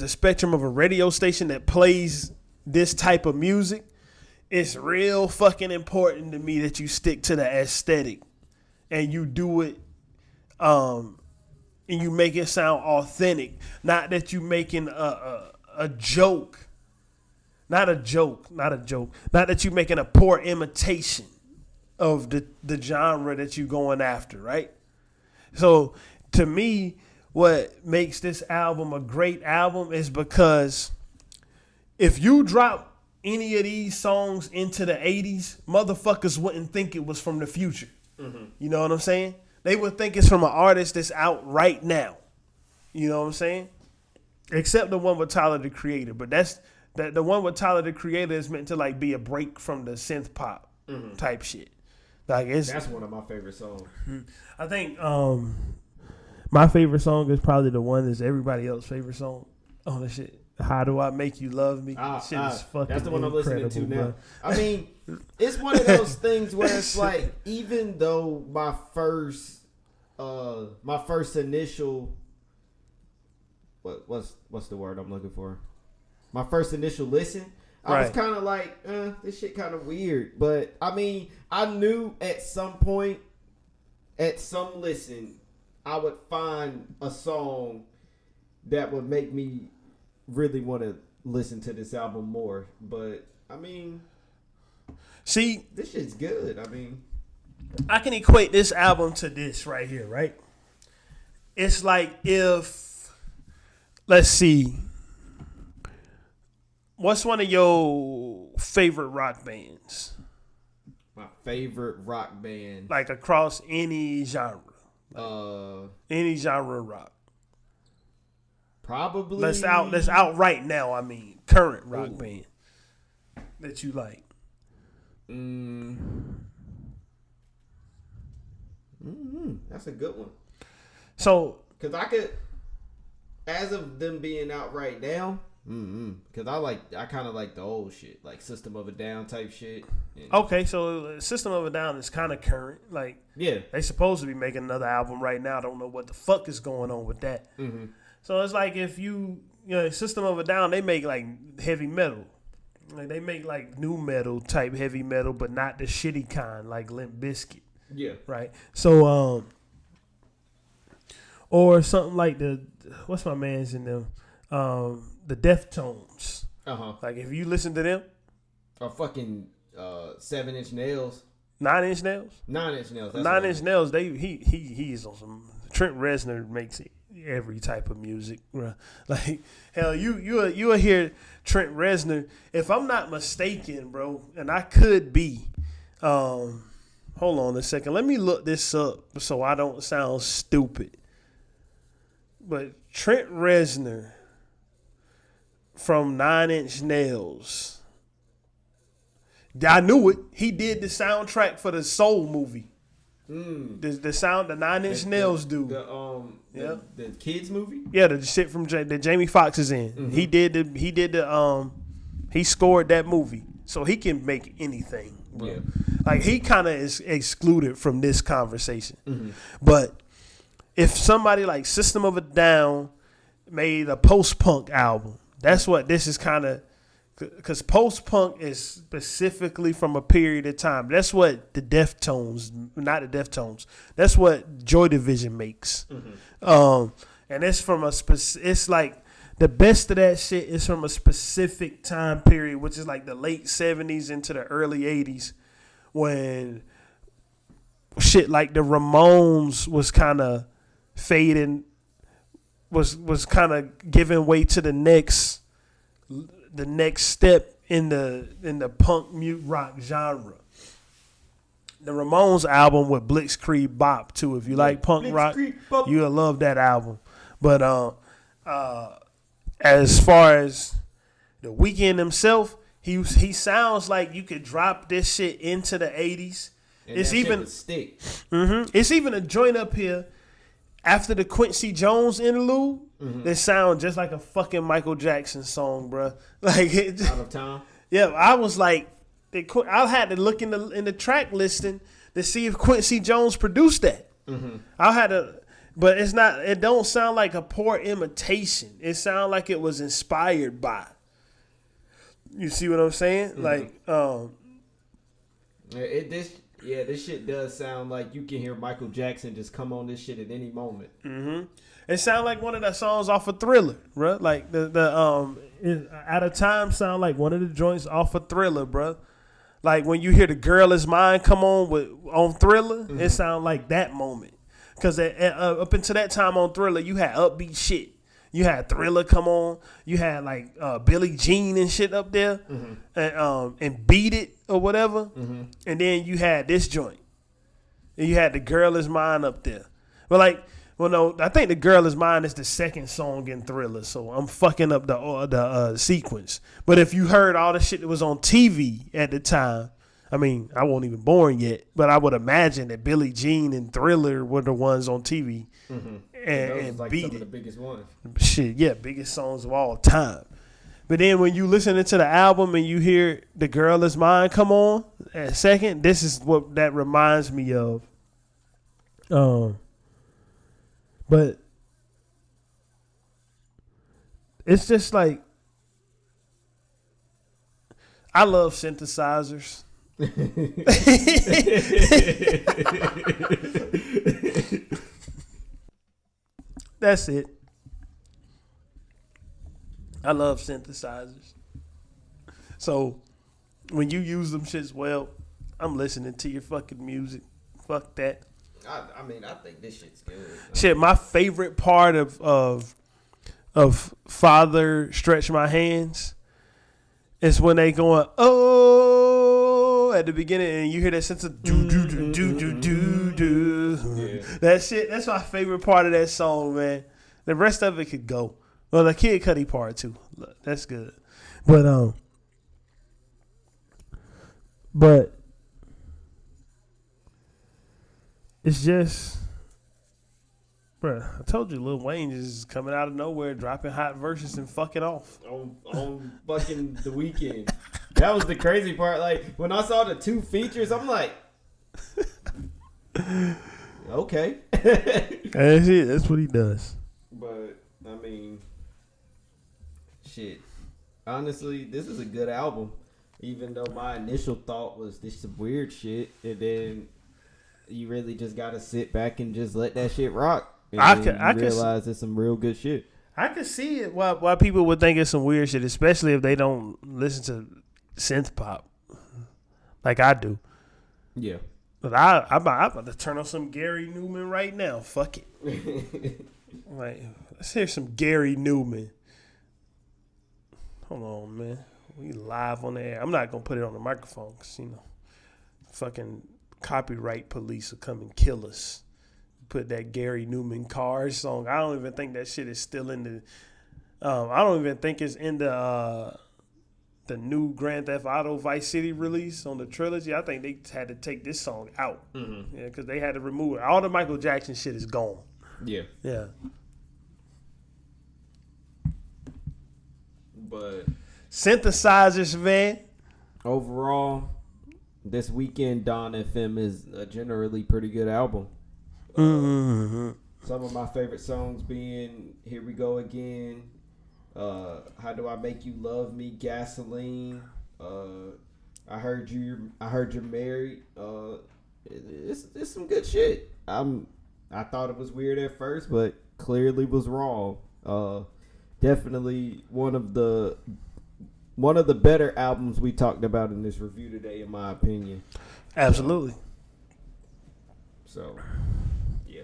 spectrum of a radio station that plays this type of music. It's real fucking important to me that you stick to the aesthetic and you do it, and you make it sound authentic. Not that you making a joke. Not a joke. Not that you making a poor imitation of the genre that you going after, right? So to me, what makes this album a great album is because if you drop any of these songs into the 80s, motherfuckers wouldn't think it was from the future. You know what I'm saying? They would think it's from an artist that's out right now. You know what I'm saying? Except the one with Tyler, the Creator. But the one with Tyler, the Creator is meant to like be a break from the synth pop type shit. Like that's one of my favorite songs. I think my favorite song is probably the one that's everybody else's favorite song. Oh, that shit. How Do I Make You Love Me? Shit is fucking that's the one I'm listening to now. Bro. I mean, it's one of those things where it's like, even though my first initial, what's the word I'm looking for? My first initial listen, I was kind of like, this shit kind of weird. But I mean, I knew at some point, at some listen, I would find a song that would make me really want to listen to this album more. But I mean, see, this shit's good. I mean, I can equate this album to this right here, right? It's like if, let's see, what's one of your favorite rock bands? My favorite rock band, like across any genre, any genre of rock. Probably that's out right now. I mean, current rock band that you like. That's a good one. So, because I could, as of them being out right now, because I kind of like the old shit, like System of a Down type shit. Okay, so System of a Down is kind of current. Like, yeah, they supposed to be making another album right now. I don't know what the fuck is going on with that. So it's like if you know, System of a Down, they make like heavy metal. Like they make like new metal type heavy metal, but not the shitty kind like Limp Bizkit. Yeah. Right. So or something like what's my man's in them? The Deftones. Like if you listen to them. Or fucking 7 Inch Nails. 9 Inch Nails? 9 Inch Nails. 9 Inch Nails, he is on some. Trent Reznor makes every type of music. Like hell, you'll hear Trent Reznor. If I'm not mistaken, bro, and I could be. Hold on a second. Let me look this up so I don't sound stupid. But Trent Reznor from 9 Inch Nails. I knew it. He did the soundtrack for the Soul movie. The 9 Inch Nails dude. The kids movie? Yeah, the shit from that Jamie Foxx is in. He scored that movie. So he can make anything, bro. Yeah. Like he kind of is excluded from this conversation. But if somebody like System of a Down made a post-punk album, that's what this is kind of, because post-punk is specifically from a period of time. That's what the Deftones, not the Deftones, that's what Joy Division makes. And it's from it's like the best of that shit is from a specific time period, which is like the late 70s into the early 80s, when shit like the Ramones was kind of fading, was kind of giving way to the next step in the punk mute rock genre. The Ramones album with Blitzkrieg Bop too. If you like punk rock, you'll love that album. But as far as the Weeknd himself, he sounds like you could drop this shit into the 80s. And it's even stick. It's even a joint up here. after the Quincy Jones interlude, they sound just like a fucking Michael Jackson song, bro. Like Out of Time. Yeah, I was like, I had to look in the track listing to see if Quincy Jones produced that. I had to, but it's not. It don't sound like a poor imitation. It sounds like it was inspired by. You see what I'm saying? Like, this shit does sound like you can hear Michael Jackson just come on this shit at any moment. It sound like one of the songs off of Thriller, bro. Like Out of Time sound like one of the joints off of Thriller, bro. Like when you hear The Girl Is Mine come on Thriller, it sound like that moment. Because up until that time on Thriller, you had upbeat shit. You had Thriller come on. You had like Billie Jean and shit up there, and Beat It or whatever. And then you had this joint. And you had The Girl Is Mine up there. But no, I think The Girl Is Mine is the second song in Thriller, so I'm fucking up the sequence. But if you heard all the shit that was on TV at the time, I mean, I wasn't even born yet, but I would imagine that Billie Jean and Thriller were the ones on TV. And like Beat some It. of the biggest ones. Shit, yeah, biggest songs of all time. But then when you listen to the album and you hear The Girl Is Mine come on at second, this is what that reminds me of. But it's just like, I love synthesizers. That's it. I love synthesizers. So when you use them shits well, I'm listening to your fucking music. Fuck that. I mean, I think this shit's good. Shit, my favorite part of Father Stretch My Hands is when they going, oh, at the beginning, and you hear that sense of do do do do do do do. That shit, that's my favorite part of that song, man. The rest of it could go. Well, the Kid Cudi part too. That's good. But it's just, bruh, I told you Lil Wayne is coming out of nowhere, dropping hot verses and fucking off. On fucking The Weeknd. That was the crazy part. Like, when I saw the 2 features, I'm like, okay. That's it. That's what he does. But, I mean, shit. Honestly, this is a good album. Even though my initial thought was this some weird shit, and then you really just gotta sit back and just let that shit rock. And I realize it's some real good shit. I can see it why people would think it's some weird shit, especially if they don't listen to synth pop like I do. Yeah. But I'm about to turn on some Gary Newman right now. Fuck it. Like, let's hear some Gary Newman. Hold on, man. We live on the air. I'm not gonna put it on the microphone because fucking copyright police will come and kill us. Put that Gary Newman Cars song. I don't even think that shit is still in the. I don't even think it's in the new Grand Theft Auto Vice City release on the trilogy. I think they had to take this song out. Yeah, because they had to remove it. All the Michael Jackson shit is gone. Yeah. Yeah. But synthesizers, man. Overall, this Weeknd Dawn FM is a generally pretty good album. Some of my favorite songs being Here We Go Again, How Do I Make You Love Me, Gasoline, I Heard You're Married. It's some good shit. I thought it was weird at first, but clearly was wrong. Definitely one of the better albums we talked about in this review today, in my opinion. Absolutely. So yeah,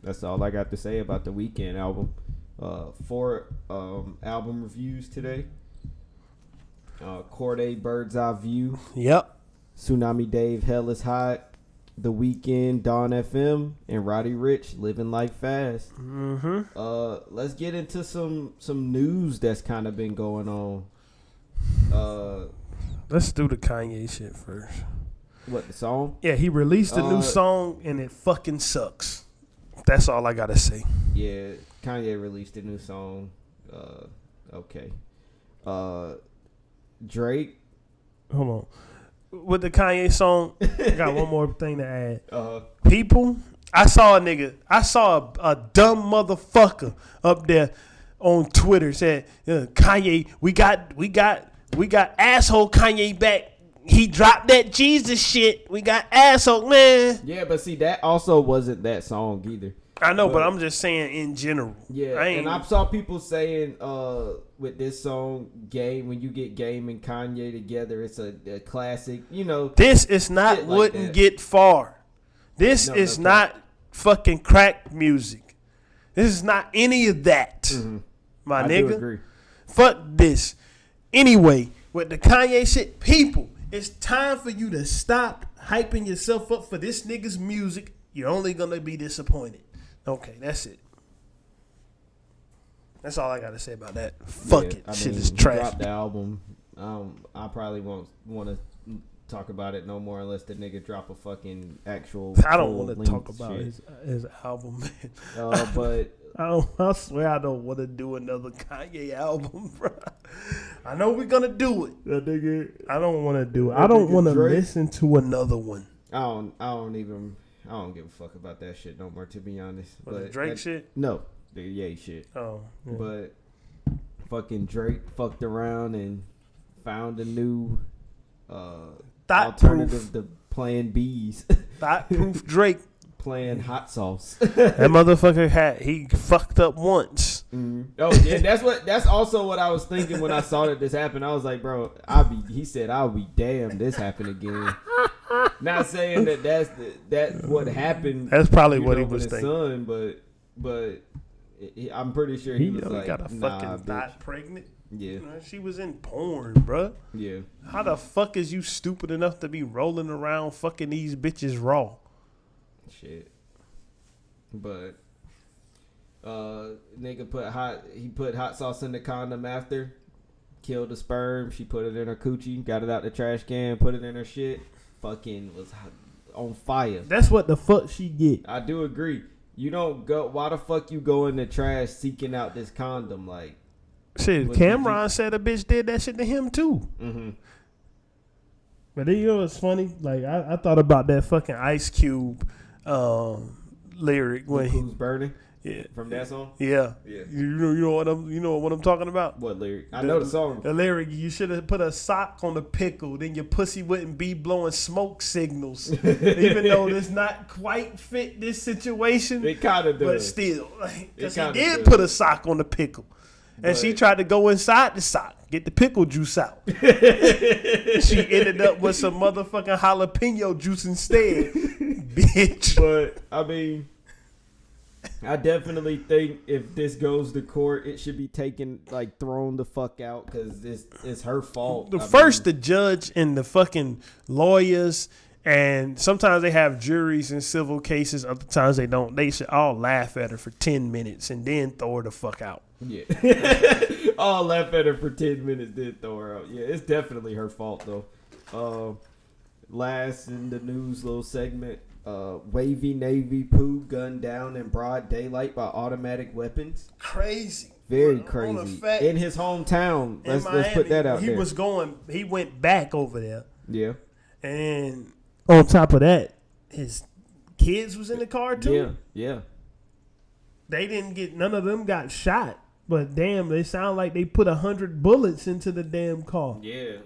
that's all I got to say about the Weeknd album. 4 album reviews today. Cordae, Bird's Eye View. Yep. Tsunami Dave, Hell Is Hot. The Weeknd, Dawn FM, and Roddy Ricch, Living Life Fast. Let's get into some news that's kind of been going on. Let's do the Kanye shit first. What, the song? Yeah, he released a new song and it fucking sucks. That's all I gotta say. Yeah, Kanye released a new song. Okay. Drake. Hold on. With the Kanye song, I got one more thing to add. People, I saw a dumb motherfucker up there on Twitter said, Kanye, we got asshole Kanye back. He dropped that Jesus shit. We got asshole, man. Yeah, but see, that also wasn't that song either. I know, but I'm just saying in general. Yeah, and I saw people saying with this song, Game, when you get Game and Kanye together, it's a classic, you know. This is not wouldn't get far. This is not fucking crack music. This is not any of that, my nigga. Do agree. Fuck this. Anyway, with the Kanye shit, people, it's time for you to stop hyping yourself up for this nigga's music. You're only going to be disappointed. Okay, that's it. That's all I got to say about that. Fuck it. Shit is trash. Dropped the album. I probably won't want to talk about it no more unless the nigga drop a fucking actual. I don't want to talk about his album, man. But I swear I don't want to do another Kanye album, bro. I know we're gonna do it. I don't want to do it. I don't want to listen to another one. I don't give a fuck about that shit no more, to be honest. But the Drake shit? No, the Ye shit. Oh, yeah. But fucking Drake fucked around and found a new alternative to playing bees. Thought-proof Drake. Playing hot sauce. That motherfucker he fucked up once. Oh yeah, that's also what I was thinking when I saw that this happened. I was like, bro, he said I'll be damned this happened again. Not saying that's what happened. That's probably what he was thinking. Son, but I'm pretty sure he was like, got a fucking thought pregnant. Yeah, she was in porn, bro. Yeah. How the fuck is you stupid enough to be rolling around fucking these bitches raw? Shit. But nigga put hot sauce in the condom after, killed the sperm, she put it in her coochie, got it out the trash can, put it in her shit, fucking was on fire. That's what the fuck she get. I do agree. You don't go, why the fuck you go in the trash seeking out this condom? Like, shit, Cameron said a bitch did that shit to him too. But then, you know what's funny? Like, I thought about that fucking Ice Cube lyric when Who's burning? Yeah, from that song. Yeah. You know what I'm talking about. What lyric? I know the song. The lyric: you should have put a sock on the pickle, then your pussy wouldn't be blowing smoke signals. Even though this not quite fit this situation, it kind of does. But still, because he did put a sock on the pickle. And she tried to go inside the sock, get the pickle juice out. She ended up with some motherfucking jalapeno juice instead, bitch. But, I mean, I definitely think if this goes to court, it should be taken, like, thrown the fuck out because it's her fault. The judge and the fucking lawyers, and sometimes they have juries in civil cases, other times they don't. They should all laugh at her for 10 minutes and then throw her the fuck out. Yeah. All laugh at her for 10 minutes, then throw her out. Yeah, it's definitely her fault, though. Last in the news little segment, Wavy Navy Pooh gunned down in broad daylight by automatic weapons. Crazy. Very crazy. In his hometown. Let's put that out there. He went back over there. Yeah. And on top of that, his kids was in the car too. Yeah. They didn't get, none of them got shot. But damn, they sound like they put 100 bullets into the damn car. Yeah.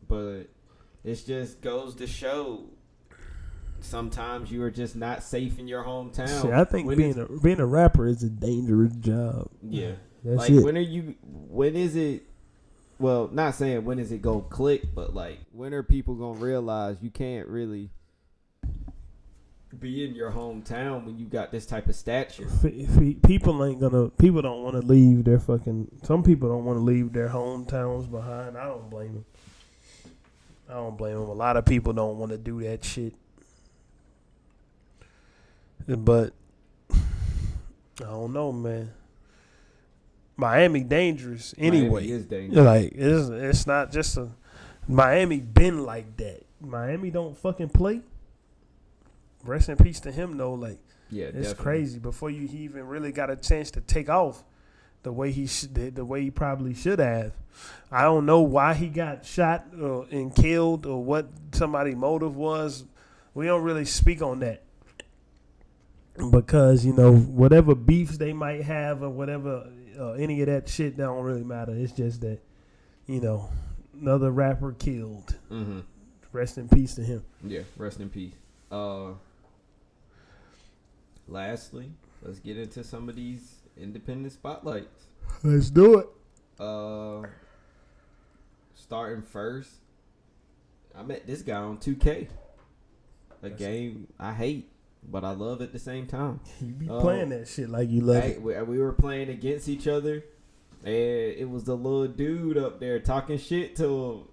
But it just goes to show sometimes you are just not safe in your hometown. See, I think being a rapper is a dangerous job. Yeah. That's like it. when is it, well, not saying when is it go click, but like when are people gonna realize you can't really be in your hometown when you got this type of stature? People don't want to leave their some people don't want to leave their hometowns behind. I don't blame them. A lot of people don't want to do that shit. But I don't know, man. Miami dangerous anyway. Miami is dangerous. Like it's not just a Miami been like that. Miami don't fucking play. Rest in peace to him though. Like Yeah, it's definitely crazy. Before he even really got a chance to take off the way he probably should have. I don't know why he got shot and killed or what somebody's motive was. We don't really speak on that because whatever beefs they might have or whatever, any of that shit don't really matter. It's just that another rapper killed. Mm-hmm. Rest in peace to him. Yeah, rest in peace. Lastly, let's get into some of these independent spotlights. Let's do it. Starting first, I met this guy on 2K. A game I hate, but I love at the same time. You be playing that shit like you love it. We were playing against each other, and it was the little dude up there talking shit to him,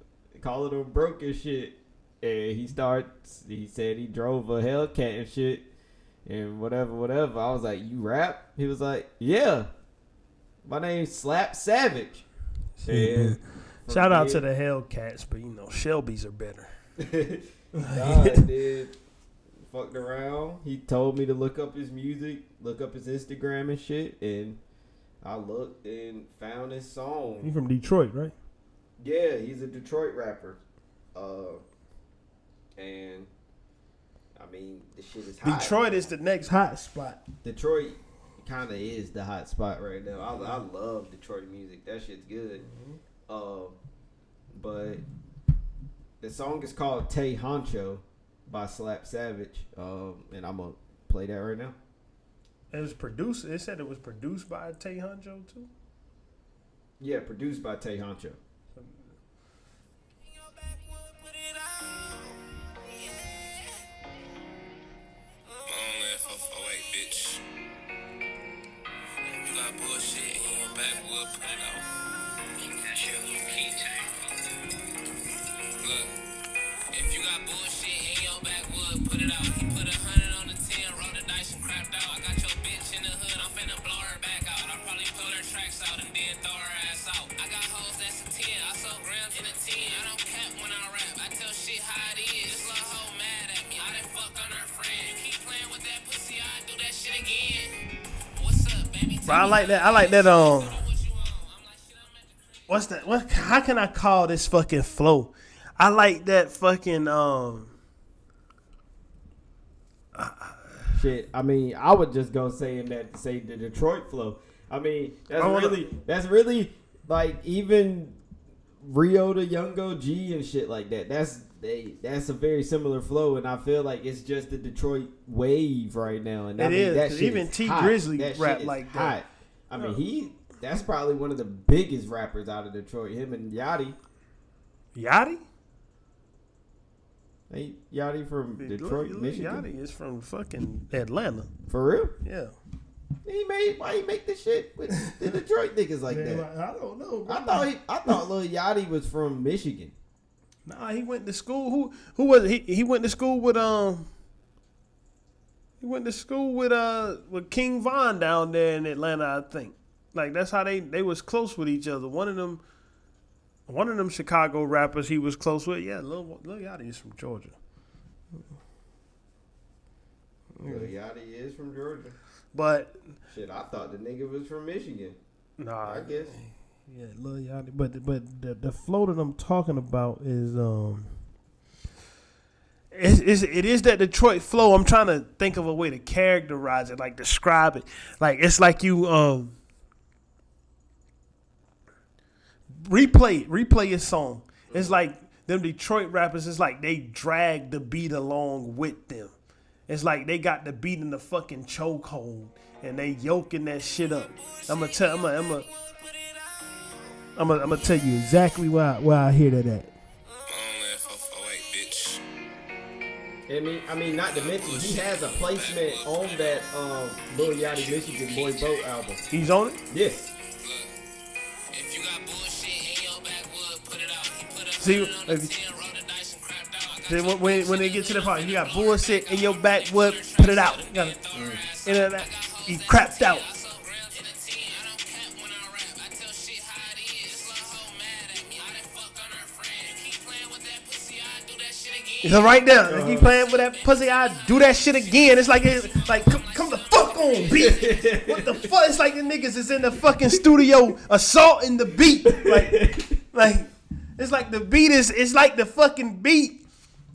calling him broke and shit. And he said he drove a Hellcat and shit, and whatever. I was like, you rap? He was like, yeah. My name's Slap Savage. And shout out to the Hellcats, but Shelby's are better. Dude, fucked around. He told me to look up his music, look up his Instagram and shit, and I looked and found his song. He's from Detroit, right? Yeah, he's a Detroit rapper. And I mean, the shit is hot. Detroit is the next hot spot. Detroit kind of is the hot spot right now. I love Detroit music. That shit's good. Mm-hmm. But the song is called Tay Honcho by Slap Savage. And I'm gonna play that right now. It was produced. It said it was produced by Tay Honcho too. Yeah, produced by Tay Honcho. Put it out. He put 100 on the 10, rolled the dice and crapped out. I got your bitch in the hood, I'm finna blow her back out. I probably pull her tracks out and then throw her ass out. I got hoes that's a 10, I sold grams in a 10. I don't cap when I rap, I tell shit how it is. This little hoe mad at me, I done fuck on her friend. You keep playing with that pussy, I do that shit again. What's up, baby? Bro, I like that. What's that? How can I call this fucking flow? I like that fucking shit. I mean, I would just go say the Detroit flow. I mean, that's really like even Rio to Young OG and shit like that. That's a very similar flow, and I feel like it's just the Detroit wave right now. And it is. That shit even T Grizzly rap like that. I mean, that's probably one of the biggest rappers out of Detroit. Him and Yachty. Yachty? Hey, Yachty from Detroit, Michigan. Yachty is from fucking Atlanta. For real? Yeah. Why he make this shit with the Detroit niggas like that? I don't know. I thought Lil Yachty was from Michigan. Nah, he went to school. Who was it? He went to school with with King Von down there in Atlanta, I think. Like that's how they was close with each other. One of them Chicago rappers he was close with. Yeah, Lil Yachty is from Georgia. Lil Yachty is from Georgia. But shit, I thought the nigga was from Michigan. Nah, I guess. Yeah, Lil Yachty. But the flow that I'm talking about is it is that Detroit flow. I'm trying to think of a way to characterize it, like describe it. Like it's like you replay your song. It's like them Detroit rappers. It's like they drag the beat along with them. It's like they got the beat in the fucking chokehold and they yoking that shit up. I'm gonna tell you exactly where I hear that at. I mean, not to mention he has a placement on that Lil Yachty Michigan Boy Boat album. He's on it? Yes. See, when they get to the part, you got bullshit in your backwood, put it out. You crapped out. So right there, you playing with that pussy, I do that shit again. It's like come the fuck on, beat. What the fuck? It's like the niggas is in the fucking studio assaulting the beat. Like it's like the beat is. It's like the fucking beat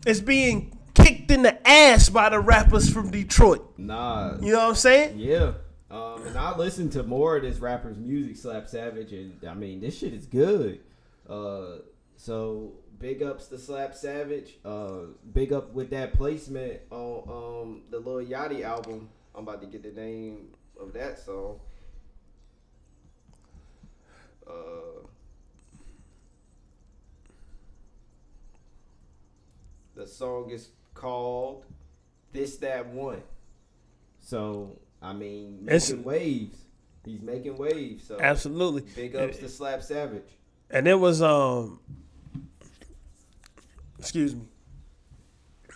is being kicked in the ass by the rappers from Detroit. Nah. You know what I'm saying? Yeah. And I listen to more of this rapper's music, Slap Savage, and I mean, this shit is good. So big ups to Slap Savage. Big up with that placement on the Lil Yachty album. I'm about to get the name of that song. The song is called This That One. So I mean, making waves. He's making waves. So absolutely. Big ups to Slap Savage. And it was excuse me.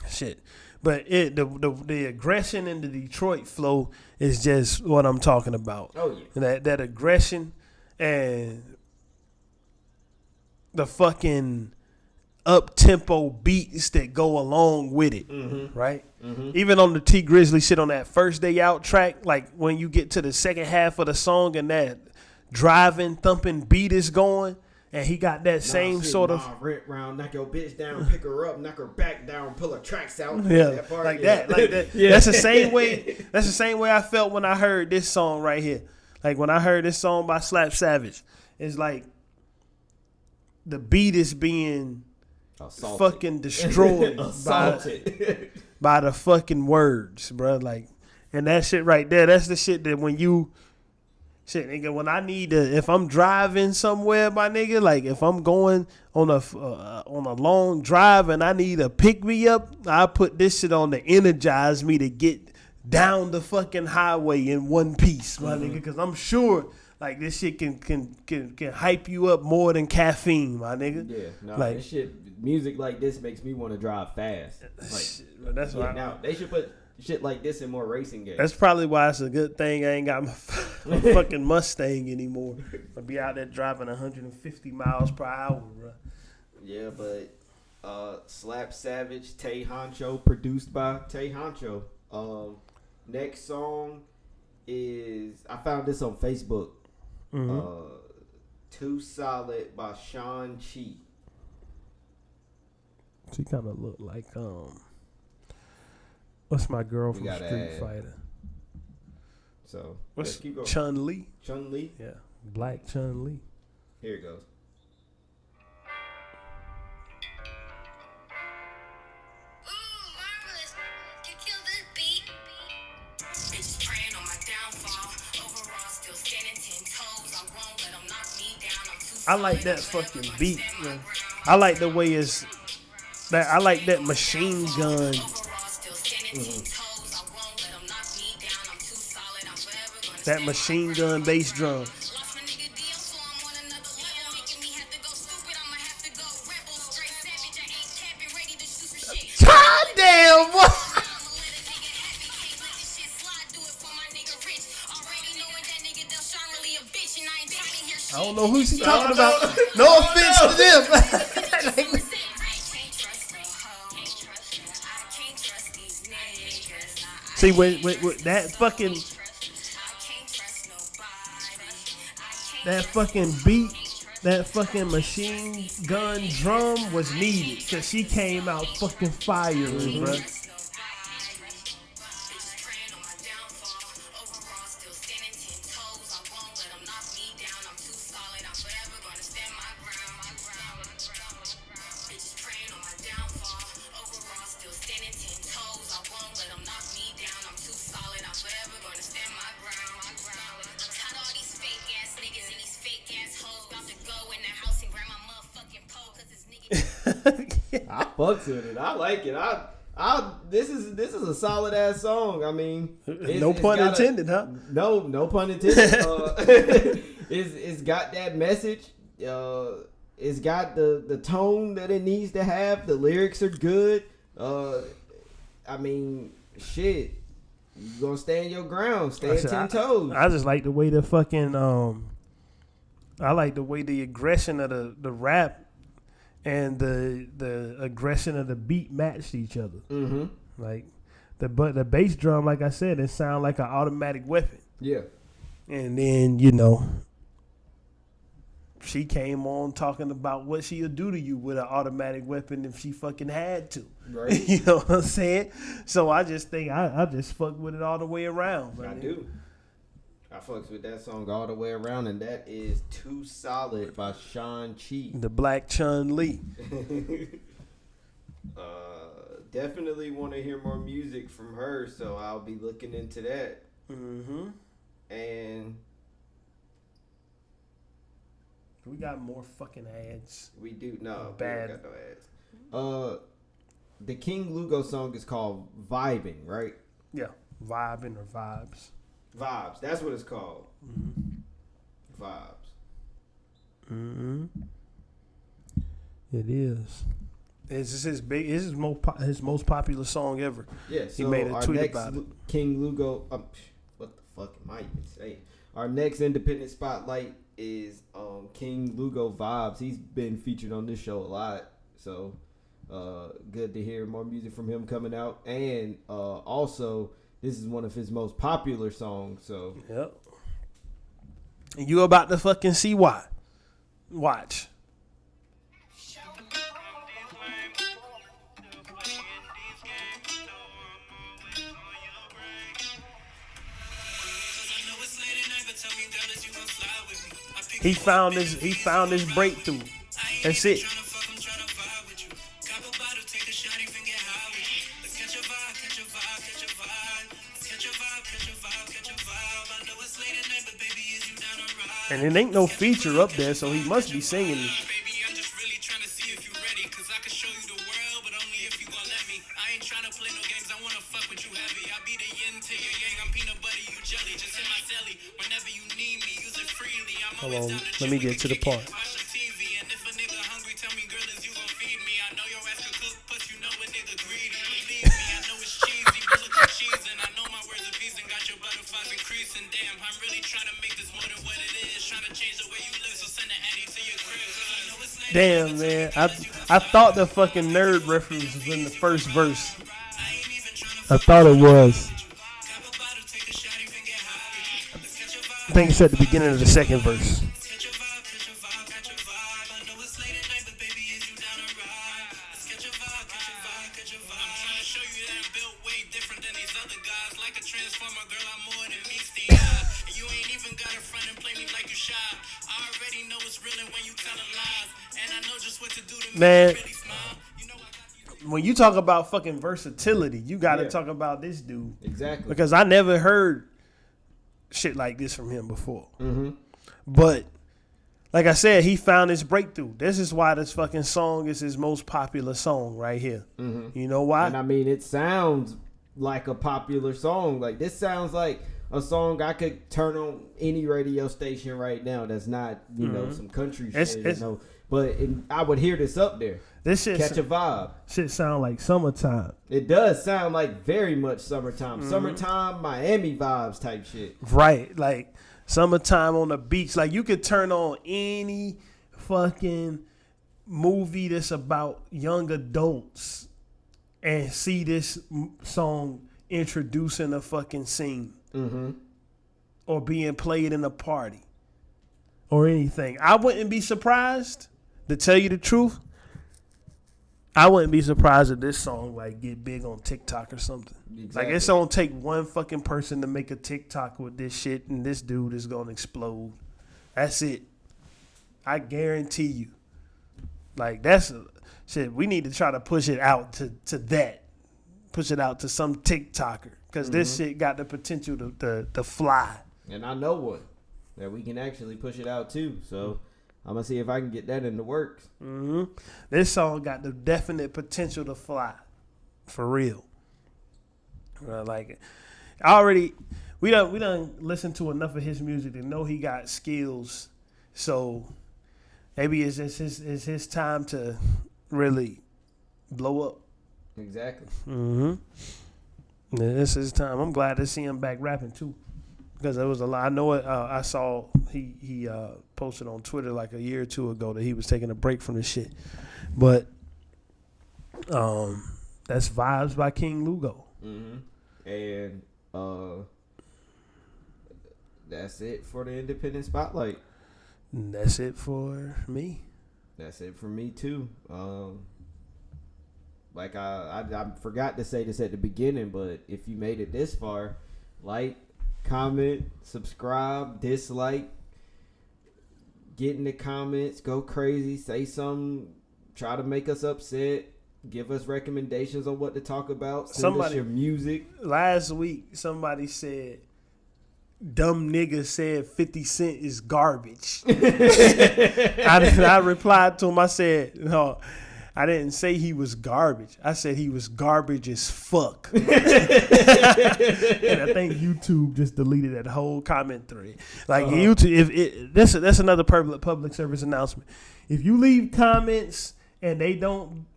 Shit. But the aggression in the Detroit flow is just what I'm talking about. Oh yeah. That aggression and the fucking up-tempo beats that go along with it, right? Mm-hmm. Even on the T Grizzly shit on that First Day Out track, like when you get to the second half of the song and that driving, thumping beat is going, and he got that same sort of rent round, knock your bitch down, pick her up, knock her back down, pull her tracks out. Yeah, that part, like that. Yeah. That's the same way. That's the same way I felt when I heard this song right here. Like when I heard this song by Slap Savage, it's like the beat is being assaulted. Fucking destroyed by the fucking words, bro. Like, and that shit right there, that's the shit that when you shit, nigga, when I need to, if I'm driving somewhere, my nigga, like if I'm going on a long drive and I need to pick me up, I put this shit on to energize me to get down the fucking highway in one piece, my nigga, because I'm sure. Like this shit can hype you up more than caffeine, my nigga. Yeah, no, like, this shit, music like this makes me want to drive fast. Like, that's why. Now they should put shit like this in more racing games. That's probably why it's a good thing I ain't got my fucking Mustang anymore. I'll be out there driving 150 miles per hour, bro. Yeah, but Slap Savage, Tay Honcho, produced by Tay Honcho. Next song is, I found this on Facebook. Too Solid by Sean Chi. She kind of look like what's my girl from Street Fighter? So what's Chun-Li? Chun-Li? Yeah, Black Chun-Li. Here it goes. I like that fucking beat, man. I like the way it's that. I like that machine gun. That machine gun bass drum. God damn! What? I don't know who she's talking about. No offense to them. See, with that fucking beat, that fucking machine gun drum was needed because she came out fucking firing, bro. I fucks with it. I like it. This is a solid ass song. I mean, no pun intended, huh? No pun intended. It's got that message. It's got the tone that it needs to have. The lyrics are good. I mean, shit. You gonna stand your ground. Stand 10 toes. I just like the way the fucking I like the way the aggression of the rap and the aggression of the beat matched each other. Mm-hmm. Like the bass drum, like I said, it sound like an automatic weapon. Yeah. And then, she came on talking about what she'll do to you with an automatic weapon if she fucking had to. Right. You know what I'm saying? So I just think I just fuck with it all the way around. I do. I fucks with that song all the way around, and that is Too Solid by Sean Chi. The Black Chun-Li. Definitely want to hear more music from her, so I'll be looking into that. Mm-hmm. And we got more fucking ads. we do. No, Bad. we don't got no ads. The King Lugo song is called Vibing, right? Yeah. Vibing or Vibes. Vibes. That's what it's called. Mm-hmm. Vibes. Mm-hmm. It is. This is his most popular song ever. Yeah, so he made a our tweet next about it. King Lugo. What the fuck am I even saying? Our next independent spotlight is King Lugo Vibes. He's been featured on this show a lot, so good to hear more music from him coming out. And also, this is one of his most popular songs. So yep. And you about to fucking see why. Watch. He found his breakthrough. That's it. And it ain't no feature up there, so he must be singing it. Hold on, let me get to the part. Damn, man. I thought the fucking nerd reference was in the first verse. I thought it was. I think it's at the beginning of the second verse. Man, when you talk about fucking versatility, you got to talk about this dude. Exactly. Because I never heard shit like this from him before. Mm-hmm. But, like I said, he found his breakthrough. This is why this fucking song is his most popular song right here. Mm-hmm. You know why? And I mean, it sounds like a popular song. Like, this sounds like a song I could turn on any radio station right now that's not, you know, some country shit, you know. But I would hear this up there. This shit catch a vibe. Shit sound like summertime. It does sound like very much summertime. Mm-hmm. Summertime, Miami vibes type shit. Right. Like summertime on the beach. Like you could turn on any fucking movie that's about young adults and see this song introducing a fucking scene. Mm-hmm. Or being played in a party. Or anything. I wouldn't be surprised, to tell you the truth. I wouldn't be surprised if this song like get big on TikTok or something. Exactly. Like it's gonna take one fucking person to make a TikTok with this shit, and this dude is gonna explode. That's it. I guarantee you. Like that's shit. We need to try to push it out to that. Push it out to some TikToker because this shit got the potential to fly. And I know one that we can actually push it out too. So. I'm going to see if I can get that in the works. Mm-hmm. This song got the definite potential to fly. For real. I like it. We done listened to enough of his music to know he got skills. So maybe it's his time to really blow up. Exactly. Mm-hmm. Yeah, this is his time. I'm glad to see him back rapping too. Because there was a lot. I know it. I saw he posted on Twitter like a year or two ago that he was taking a break from this shit. But that's Vibes by King Lugo. And that's it for the Independent Spotlight. That's it for me. That's it for me too. Like I forgot to say this at the beginning, but if you made it this far, like, comment, subscribe, dislike, get in the comments, go crazy, say something, try to make us upset, give us recommendations on what to talk about, send us your music. Last week, somebody said, dumb nigga said 50 Cent is garbage. I replied to him, I said, no, I didn't say he was garbage. I said he was garbage as fuck. And I think YouTube just deleted that whole comment thread. Like YouTube, that's another public service announcement. If you leave comments and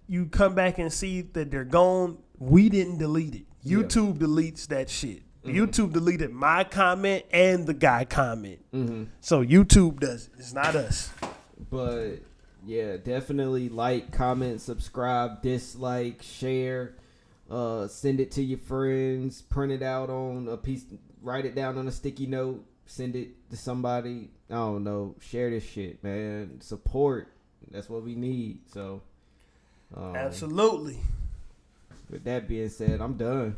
you come back and see that they're gone, we didn't delete it. YouTube deletes that shit. YouTube deleted my comment and the guy comment. So YouTube does it. It's not us. But yeah, definitely like, comment, subscribe, dislike, share, send it to your friends, print it out on a piece, write it down on a sticky note, send it to somebody. I don't know. Share this shit, man. Support. That's what we need. So absolutely. With that being said, I'm done.